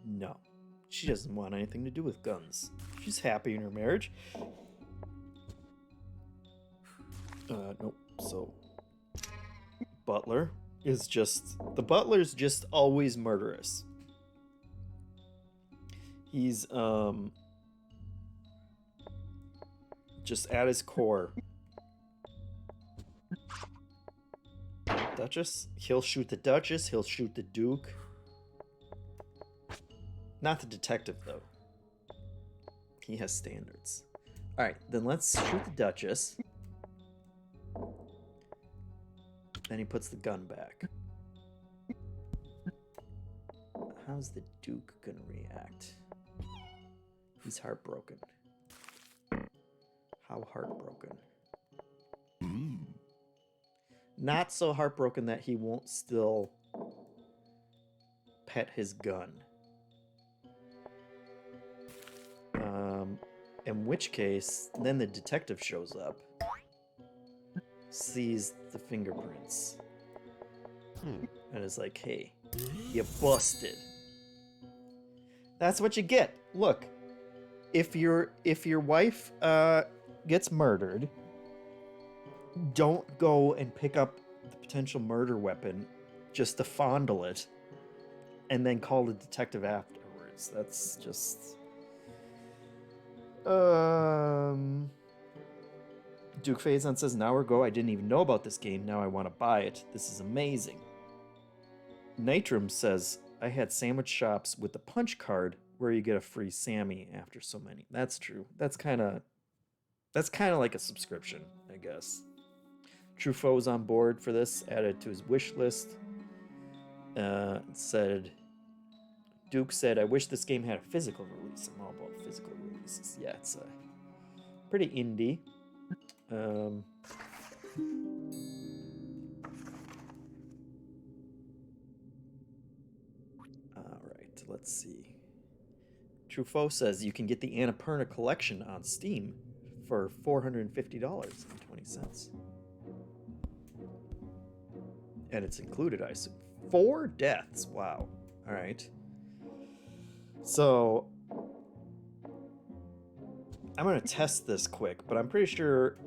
No, she doesn't want anything to do with guns. She's happy in her marriage. Nope. So, Butler is the butler's just always murderous. He's, just at his core. Duchess? He'll shoot the Duchess, he'll shoot the Duke. Not the detective, though. He has standards. Alright, then let's shoot the Duchess. Then he puts the gun back. How's the Duke gonna react? He's heartbroken. How heartbroken? Not so heartbroken that he won't still pet his gun. In which case, then the detective shows up, sees the fingerprints, and is like, hey, you busted. That's what you get. Look, if your wife gets murdered, don't go and pick up the potential murder weapon just to fondle it and then call the detective afterwards. That's just... Duke Faison says, an hour ago I didn't even know about this game. Now I want to buy it. This is amazing. Nitram says, I had sandwich shops with the punch card where you get a free Sammy after so many. That's true. That's kind of like a subscription, I guess. Truffaut's on board for this, added to his wish list. Duke said, I wish this game had a physical release. I'm all about physical releases. Yeah, it's pretty indie. Alright, let's see. Truffaut says you can get the Annapurna collection on Steam for $450.20. And it's included, I assume. 4 deaths. Wow. Alright. So, I'm going to test this quick, but I'm pretty sure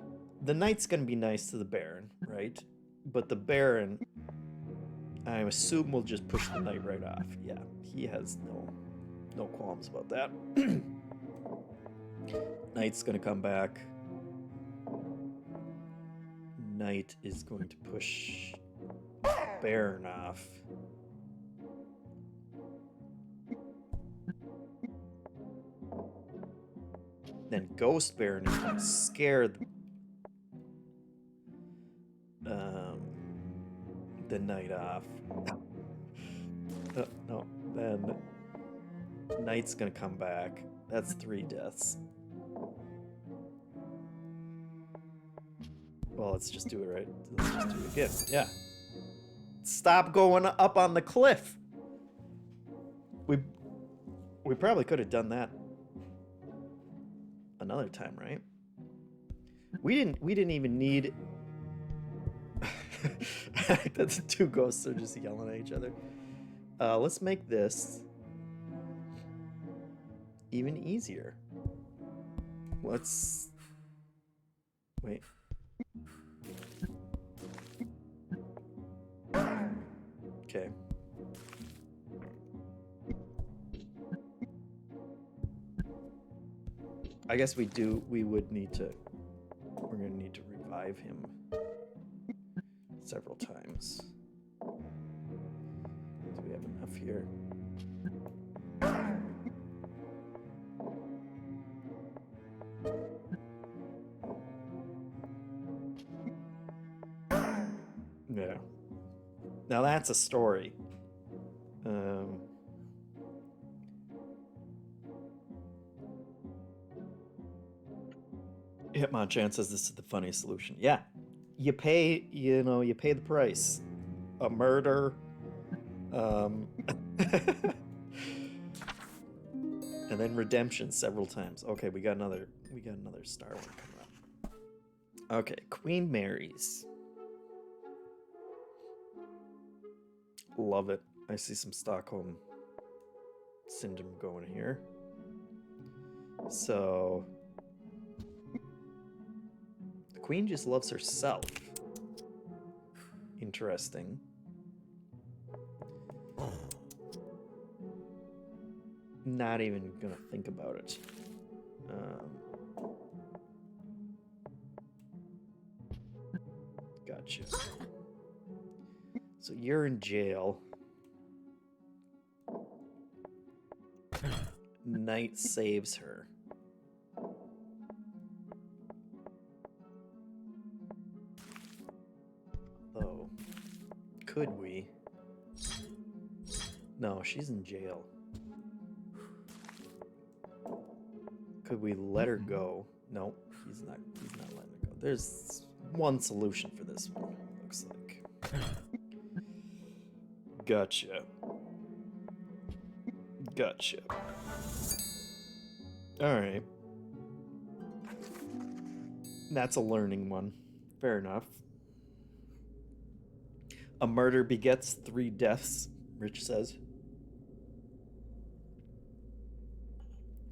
the knight's going to be nice to the Baron, right? But the Baron, I assume, will just push the knight right off. Yeah, he has no qualms about that. Knight's going to come back. Knight is going to push Baron off. Then Ghost Baron is going to scare the knight off. No, then Knight's going to come back. That's 3 deaths. Well, let's just do it, right? Let's just do it again. Yeah. Stop going up on the cliff. We probably could have done that another time, right? We didn't even need... That's 2 ghosts are just yelling at each other. Let's make this even easier. Let's... Wait. Okay. I guess we're gonna need to revive him several times. Do we have enough here? Now that's a story. Hitmonchan says this is the funniest solution. Yeah. You pay the price. A murder. And then redemption several times. Okay, we got another star one coming up. Okay, Queen Mary's. Love it. I see some Stockholm syndrome going here. So the queen just loves herself. Interesting. Not even gonna think about it. Gotcha. So you're in jail. Knight saves her. Oh. Could we? No, she's in jail. Could we let her go? No, he's not letting her go. There's one solution for this one, looks like. Gotcha. Alright. That's a learning one. Fair enough. A murder begets 3 deaths, Rich says.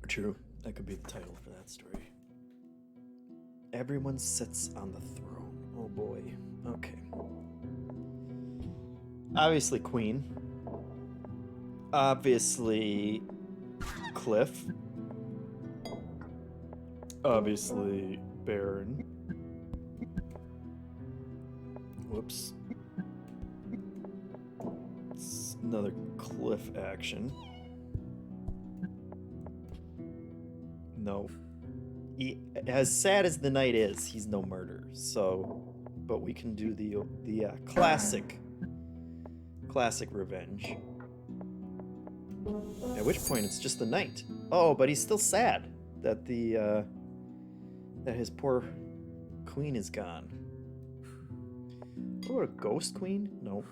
True. That could be the title for that story. Everyone sits on the throne. Oh boy. Okay. Obviously Queen. Obviously Cliff. Obviously Baron. Whoops. It's another Cliff action. No. As sad as the knight is, he's no murderer. So, but we can do the classic revenge. At which point it's just the knight. Oh, but he's still sad that that his poor queen is gone. What about a ghost queen? No.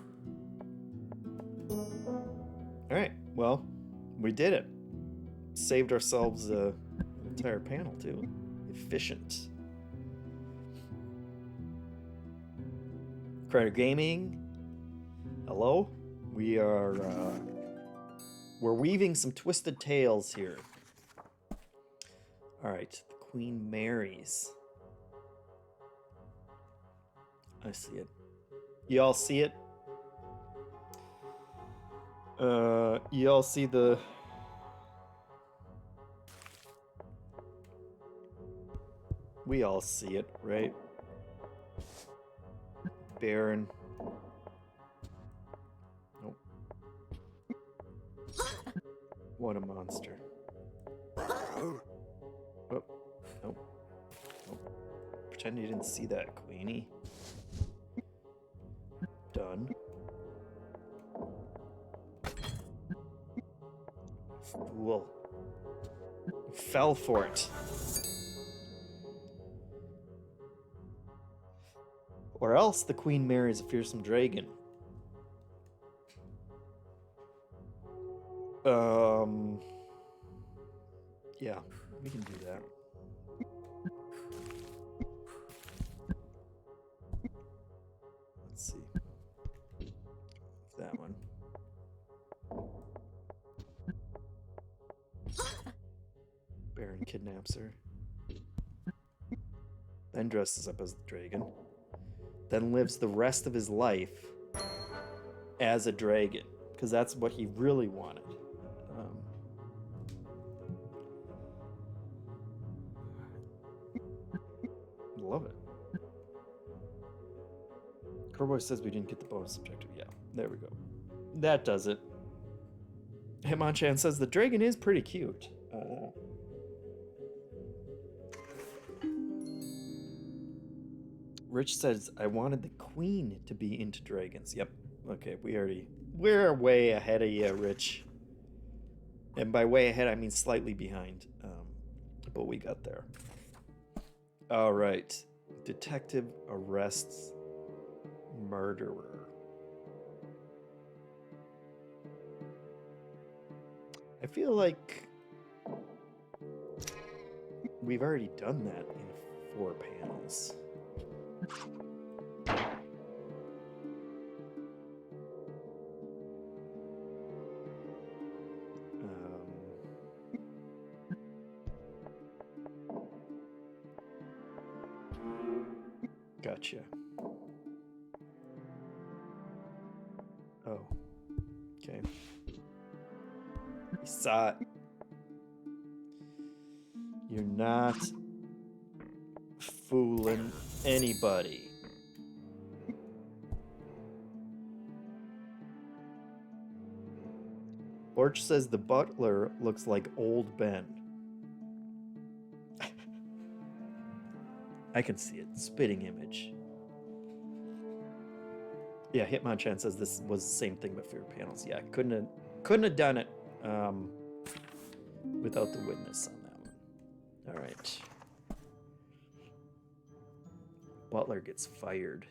All right. Well, we did it. Saved ourselves an entire panel too. Efficient. Crider Gaming. Hello. We're weaving some twisted tales here. All right, the Queen Mary's. I see it. You all see it? You all see the... We all see it, right? Baron. Nope. What a monster. Oh, nope. Nope. Pretend you didn't see that, Queenie. Done. Fool. You fell for it. Or else the Queen marries a fearsome dragon. Yeah, we can do that. Let's see. That one. Baron kidnaps her. Then dresses up as the dragon. Then lives the rest of his life as a dragon, because that's what he really wanted. Love it. Corboy says we didn't get the bonus objective. Yeah, there we go. That does it. Hitmonchan says the dragon is pretty cute. Rich says, I wanted the queen to be into dragons. Yep. Okay, we're way ahead of you, Rich. And by way ahead, I mean slightly behind. But we got there. All right. Detective arrests murderer. I feel like we've already done that in 4 panels. Gotcha. Oh. Okay. You saw it. You're not fooling anybody. Orch says the butler looks like old Ben. I can see it. Spitting image. Yeah, Hitmonchan says this was the same thing but fewer panels. Yeah, couldn't have done it without the witness on that one. All right. Butler gets fired.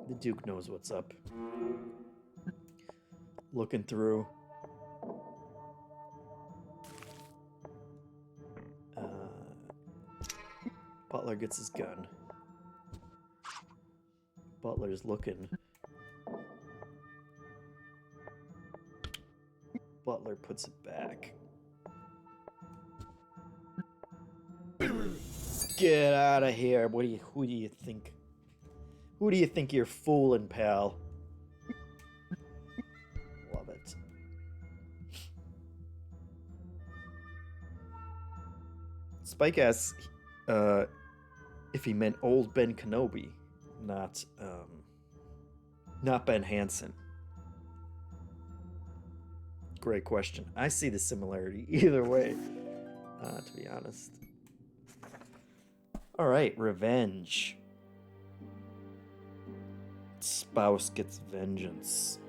The Duke knows what's up. Looking through. Butler gets his gun. Butler's looking. Butler puts it back. Get out of here. Who do you think? Who do you think you're fooling, pal? Love it. Spike asks if he meant old Ben Kenobi, not Ben Hansen. Great question. I see the similarity either way, to be honest. All right, revenge. Spouse gets vengeance.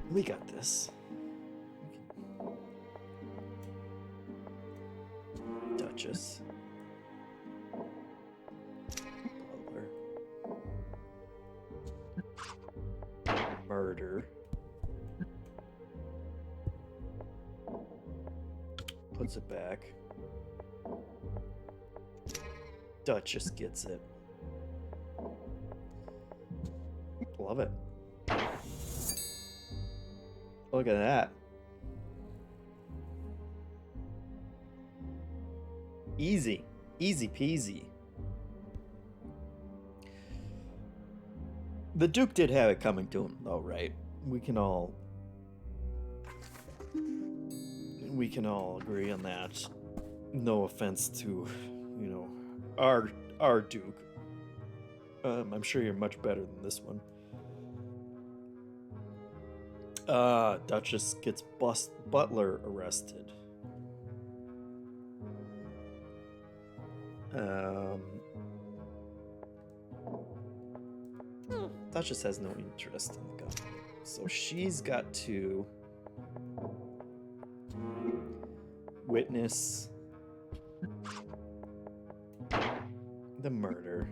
We got this. Duchess. Butler. Murder. Puts it back. Duchess gets it. Love it. Look at that. Easy. Easy peasy. The Duke did have it coming to him, though, right? We can all agree on that. No offense to, our Duke. I'm sure you're much better than this one. Duchess gets Butler arrested. Duchess has no interest in the gun, so she's got to witness the murder.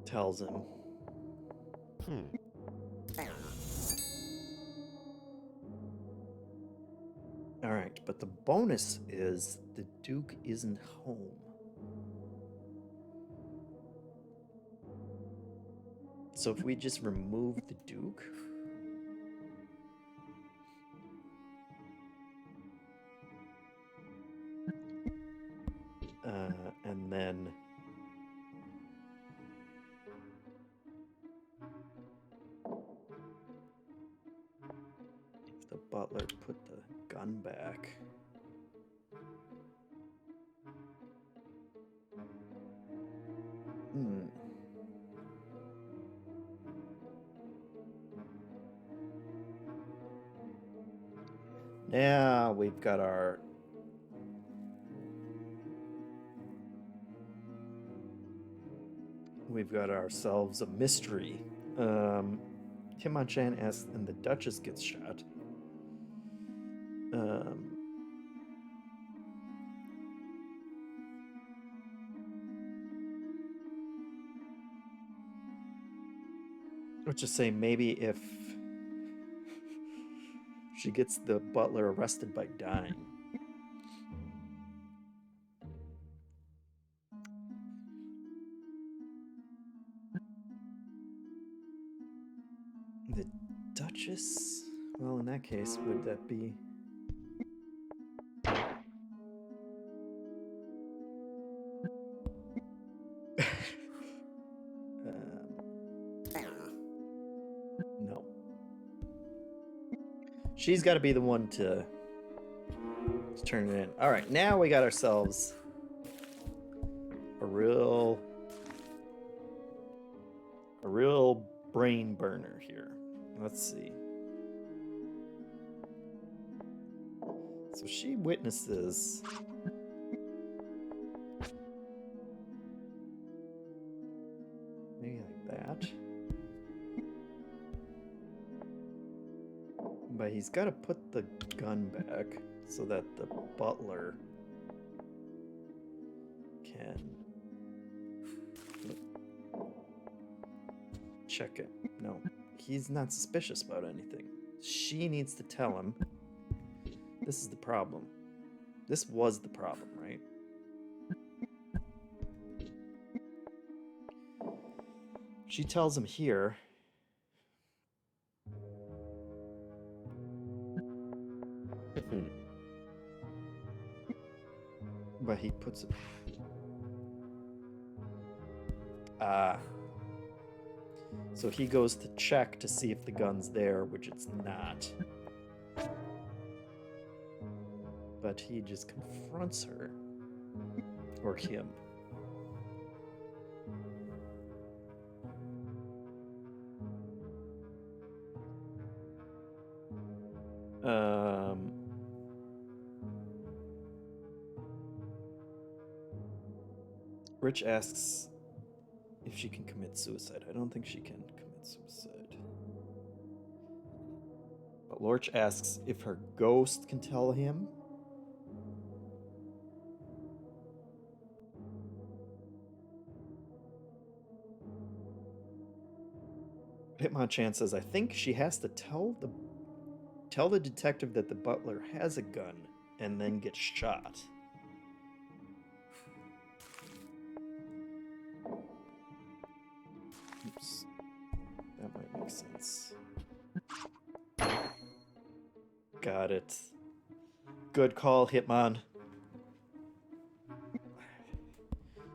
Tells him. All right, but the bonus is the Duke isn't home. So if we just remove the Duke, and then if the butler put the gun back. Now we've got our... We've got ourselves a mystery. Hitmonchan asks, and the Duchess gets shot. Let's just say maybe if she gets the butler arrested by dying. The Duchess? Well, in that case, would that be... no. She's got to be the one to turn it in. All right, now we got ourselves a real brain burner here. Let's see. So she witnesses maybe like that. But he's got to put the gun back so that the butler can check it. No, he's not suspicious about anything. She needs to tell him. This is the problem. This was the problem, right? She tells him here. But he puts it... So he goes to check to see if the gun's there, which it's not. But he just confronts her. Or him. Rich asks if she can commit suicide. I don't think she can commit suicide. But Lorch asks if her ghost can tell him. Hitmonchan says, I think she has to tell the detective that the butler has a gun and then get shot. Oops. That might make sense. Got it. Good call, Hitmon.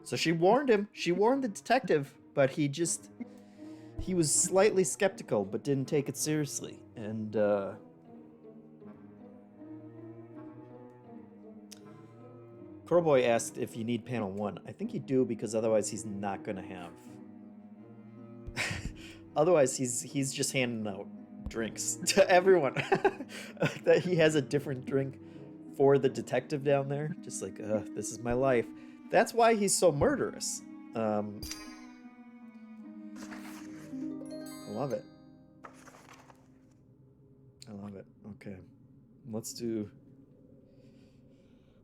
So she warned him. She warned the detective, but he was slightly skeptical, but didn't take it seriously. And, Crowboy asked if you need panel 1. I think you do, because otherwise he's not going to have... Otherwise, he's just handing out drinks to everyone. That he has a different drink for the detective down there. Just like, this is my life. That's why he's so murderous. I love it. I love it. Okay.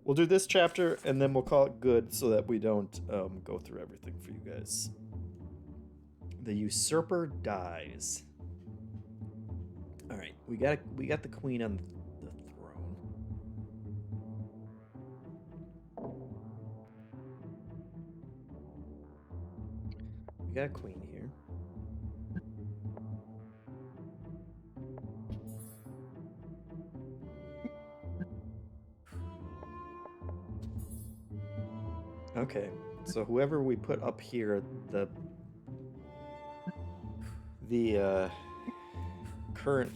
We'll do this chapter, and then we'll call it good so that we don't go through everything for you guys. The usurper dies. All right, we got the queen on the throne. We got a queen here. Okay, so whoever we put up here, the current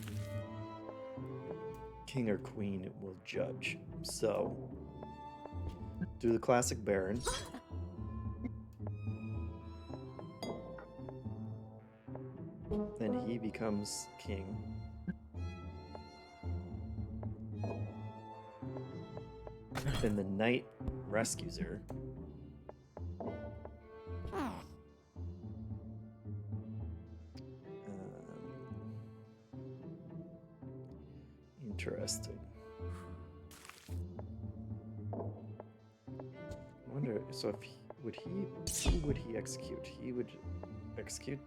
king or queen will judge. So, do the classic Baron. Then he becomes king. Then the knight rescues her. Interesting. I wonder, so if who would he execute? He would execute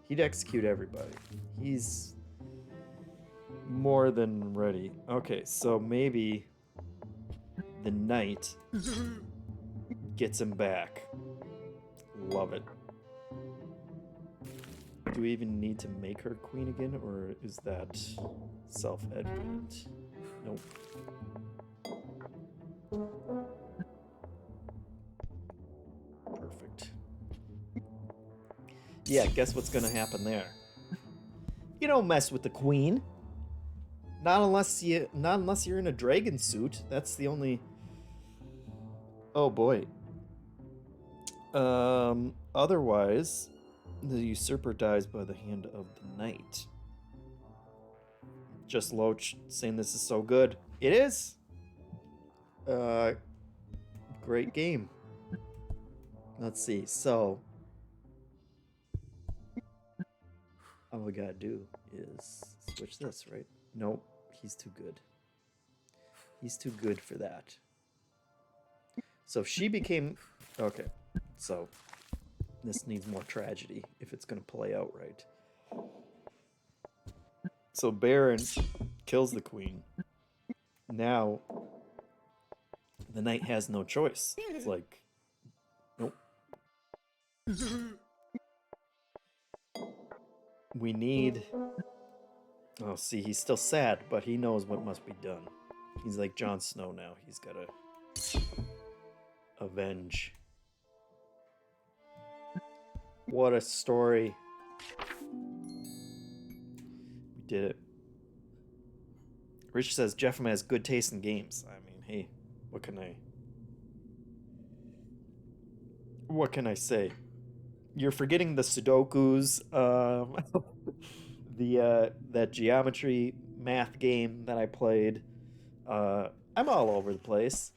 he'd execute everybody. He's more than ready. Okay, so maybe the knight gets him back. Love it. Do we even need to make her queen again, or is that self-evident? Nope. Perfect. Yeah, guess what's gonna happen there? You don't mess with the queen. Not unless you're in a dragon suit. That's the only. Oh boy. Otherwise, the usurper dies by the hand of the knight. Just Loach saying this is so good. It is. Great game. Let's see. So, all we gotta do is switch this, right? Nope. He's too good. He's too good for that. So if she became... Okay. So this needs more tragedy if it's going to play out right. So Baron kills the queen. Now the knight has no choice. It's like, nope. We need... Oh, see, he's still sad, but he knows what must be done. He's like Jon Snow now. He's got to avenge. What a story. We did it. Rich says JeffM has good taste in games. I mean, hey, what can I say? You're forgetting the Sudokus, that geometry math game that I played. I'm all over the place.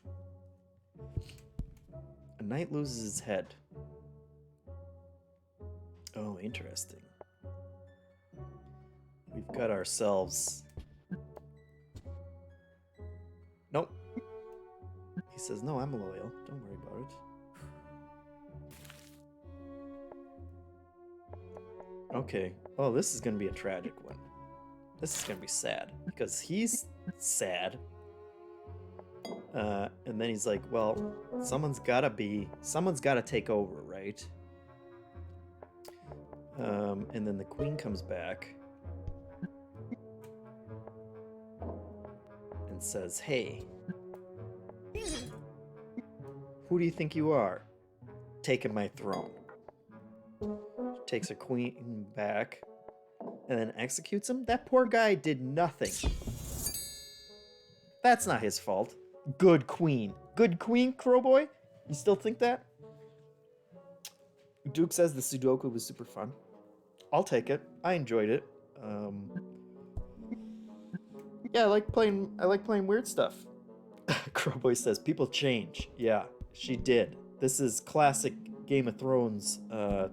A knight loses his head. Oh, interesting. We've got ourselves... Nope. He says, no, I'm loyal. Don't worry about it. Okay. Oh, this is going to be a tragic one. This is going to be sad. Because he's sad. And then he's like, well, someone's got to take over, right? And then the queen comes back and says, hey, who do you think you are? Taking my throne. She takes her queen back and then executes him? That poor guy did nothing. That's not his fault. Good queen. Good queen, Crowboy? You still think that? Duke says the Sudoku was super fun. I'll take it. I enjoyed it. Yeah, I like playing weird stuff. Crowboy says people change. Yeah, she did. This is classic Game of Thrones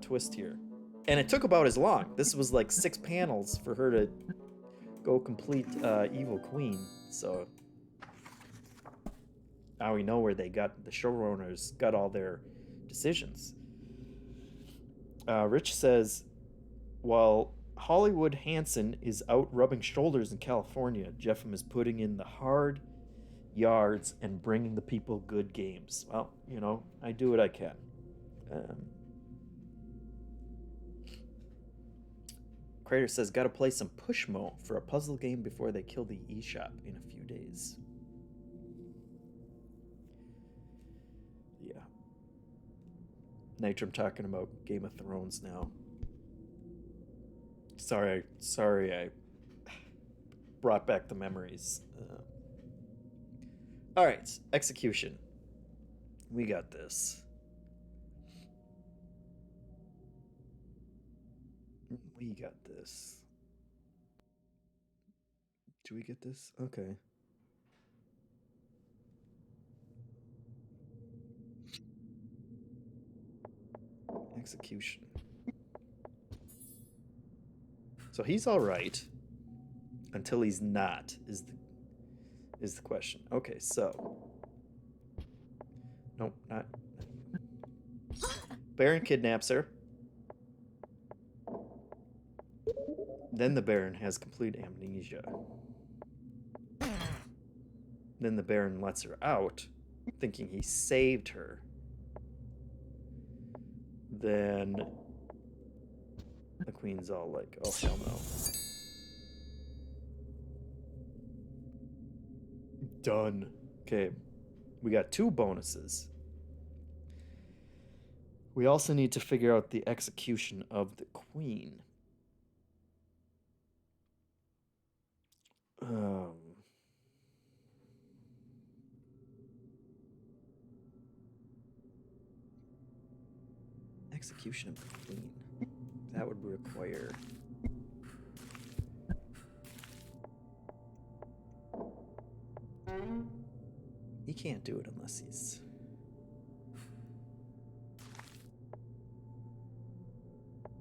twist here. And it took about as long. This was like 6 panels for her to go complete evil queen. So now we know where the showrunners got all their decisions. Rich says, while Hollywood Hanson is out rubbing shoulders in California, JeffM is putting in the hard yards and bringing the people good games. Well, you know, I do what I can. Crater says, gotta play some Pushmo for a puzzle game before they kill the eShop in a few days. Yeah. Nitram talking about Game of Thrones now. Sorry, I brought back the memories. All right, execution. We got this. We got this. Do we get this? Okay. execution. So he's all right until he's not. Is the question. Okay, so nope, not. Baron kidnaps her. Then the Baron has complete amnesia. Then the Baron lets her out, thinking he saved her. Then the Queen's all like, oh, hell no. Done. Okay, we got 2 bonuses. We also need to figure out the execution of the Queen. Execution of the Queen. That would require... He can't do it unless he's...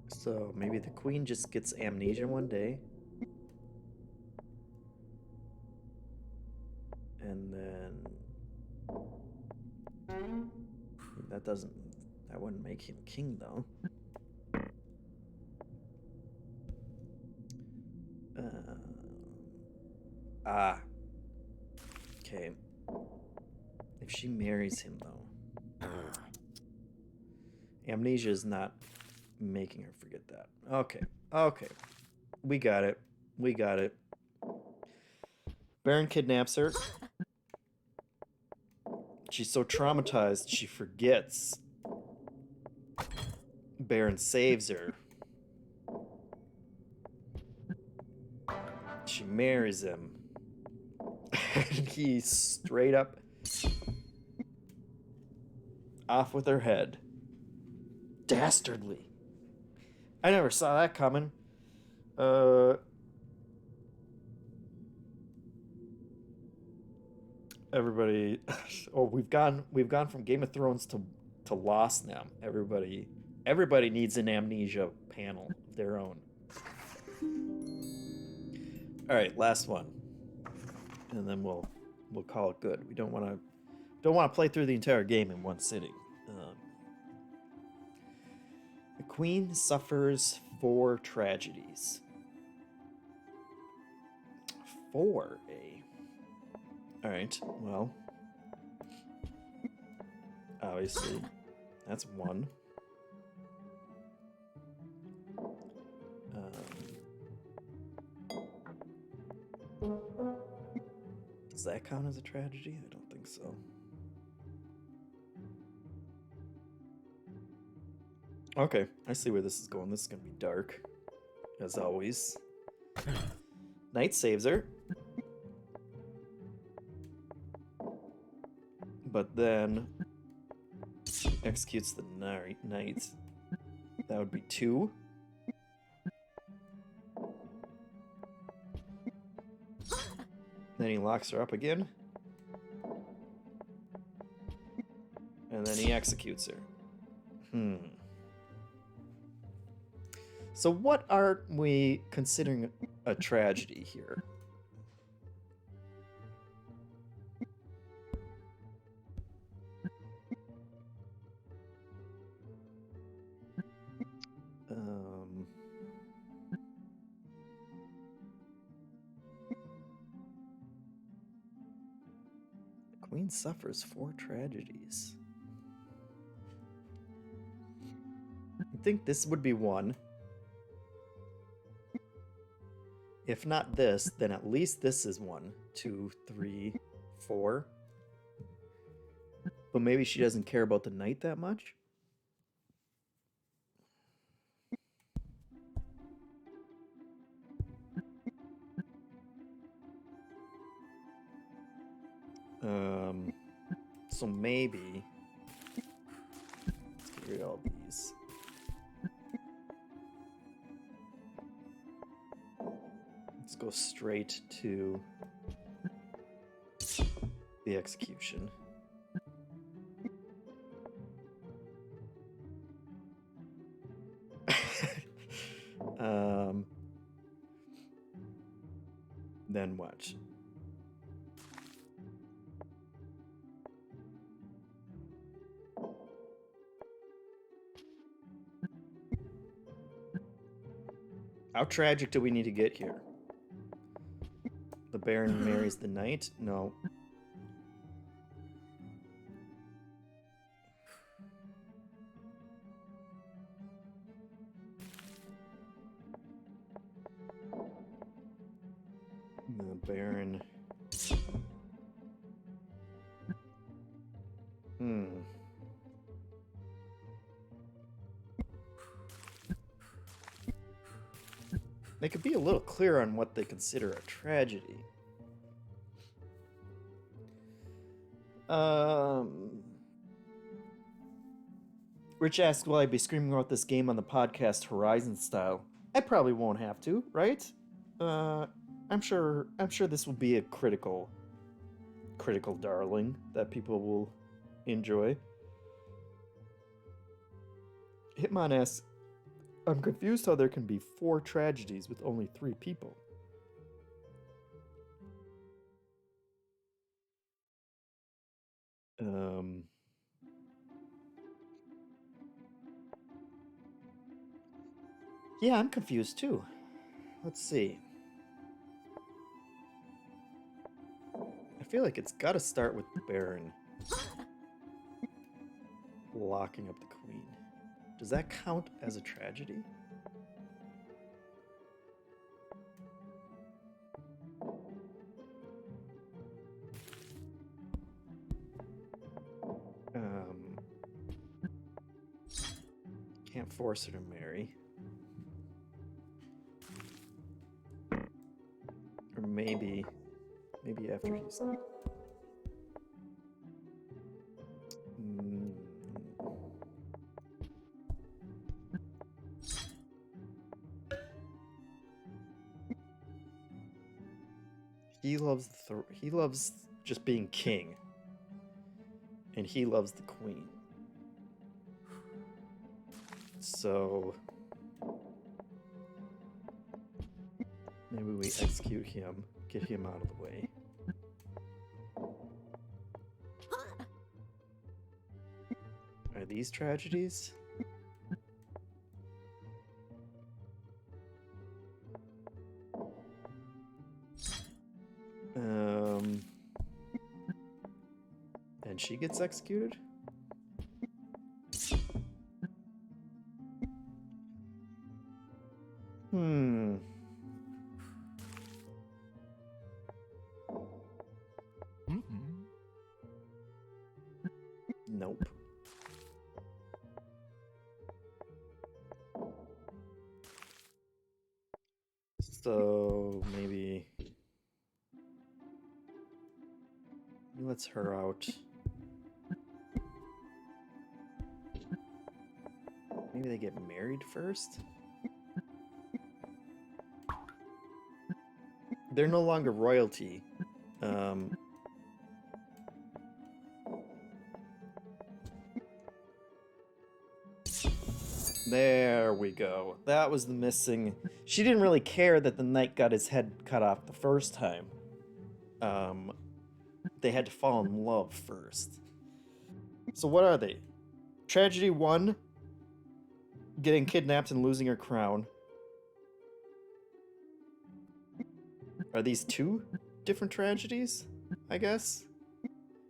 So maybe the Queen just gets amnesia one day. And then... That wouldn't make him king, though. Okay. If she marries him, though. Amnesia is not making her forget that. Okay. We got it. Baron kidnaps her. She's so traumatized, she forgets. Baron saves her. She marries him. And he's straight up off with her head. Dastardly. I never saw that coming. Everybody, we've gone from Game of Thrones to Lost now. Everybody needs an amnesia panel of their own. All right, last one, and then we'll call it good. We don't want to play through the entire game in one sitting. The Queen suffers 4 tragedies. 4, eh? All right, well, obviously, that's 1. Does that count as a tragedy? I don't think so. Okay, I see where this is going. This is going to be dark, as always. Knight saves her. But then executes the knight. That would be 2. Then he locks her up again. And then he executes her. So what are we considering a tragedy here? Queen suffers 4 tragedies. I think this would be 1. If not this, then at least this is 1, 2, 3, 4. But maybe she doesn't care about the knight that much? So maybe... Let's get rid of all these. Let's go straight to the execution. Then what? How tragic do we need to get here? The Baron marries the knight? No. The Baron... They could be a little clearer on what they consider a tragedy. Rich asks, will I be screaming about this game on the podcast Horizon style? I probably won't have to, right? I'm sure this will be a critical darling that people will enjoy. Hitmon asks, I'm confused how there can be 4 tragedies with only 3 people. Yeah, I'm confused too. Let's see. I feel like it's got to start with the Baron locking up the Queen. Does that count as a tragedy? Can't force her to marry. Or maybe after he's... He loves just being king. And he loves the queen. So maybe we execute him, get him out of the way. Are these tragedies? And she gets executed? Nope. So maybe he lets her out. Maybe they get married first? They're no longer royalty. There we go. That was the missing... She didn't really care that the knight got his head cut off the first time. They had to fall in love first. So what are they? Tragedy 1, getting kidnapped and losing her crown. Are these 2 different tragedies, I guess?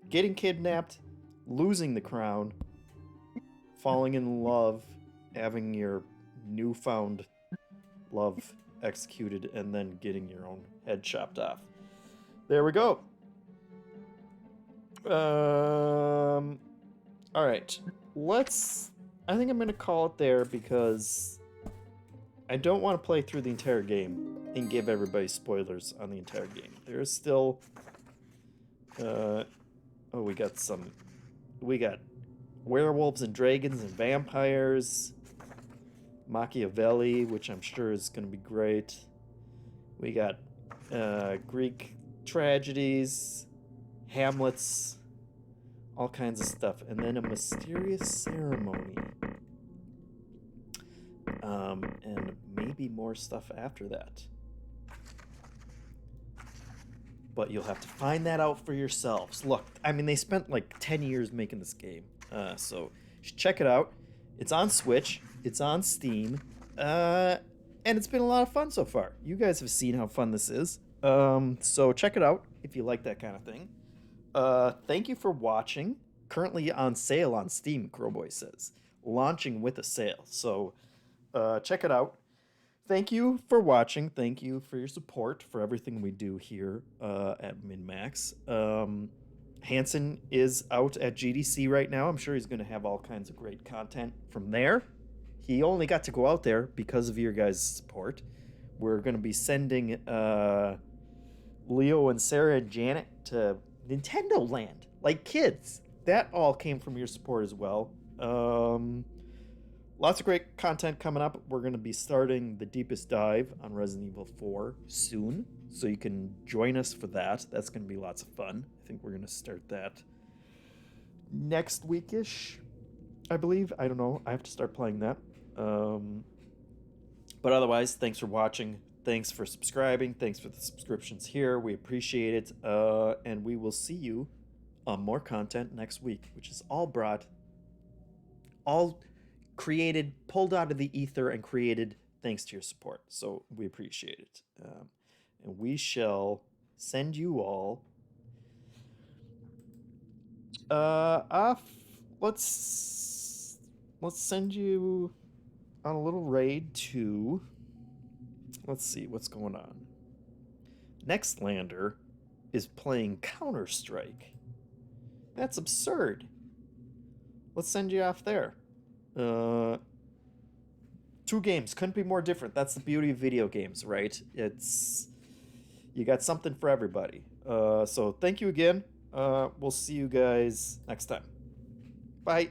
Getting kidnapped, losing the crown, falling in love, having your newfound love executed, and then getting your own head chopped off. There we go. Alright. I think I'm going to call it there because I don't want to play through the entire game and give everybody spoilers on the entire game. There's still... we got werewolves and dragons and vampires. Machiavelli, which I'm sure is going to be great. We got Greek tragedies, Hamlets, all kinds of stuff. And then a mysterious ceremony. And maybe more stuff after that. but you'll have to find that out for yourselves. Look, I mean, they spent like 10 years making this game, so you should check it out. It's on Switch, it's on Steam, and it's been a lot of fun so far. You guys have seen how fun this is, so check it out if you like that kind of thing. Thank you for watching. Currently on sale on Steam, Crowboy says. Launching with a sale, so check it out. Thank you for watching. Thank you for your support for everything we do here at MinMax. Hanson is out at GDC right now. I'm sure he's going to have all kinds of great content from there. He only got to go out there because of your guys' support. We're going to be sending Leo and Sarah and Janet to Nintendo Land, like kids. That all came from your support as well. Lots of great content coming up. We're going to be starting the deepest dive on Resident Evil 4 soon, so you can join us for that. That's going to be lots of fun. I think we're going to start that next weekish, I believe. I don't know. I have to start playing that. But otherwise, thanks for watching. Thanks for subscribing. Thanks for the subscriptions here. We appreciate it. And we will see you on more content next week, which is all created, pulled out of the ether and created thanks to your support. So we appreciate it. And we shall send you all off. Let's send you on a little raid to, let's see what's going on. Nextlander is playing Counter-Strike. That's absurd. Let's send you off there. 2 games couldn't be more different. That's the beauty of video games, right? You got something for everybody. So thank you again. We'll see you guys next time. Bye.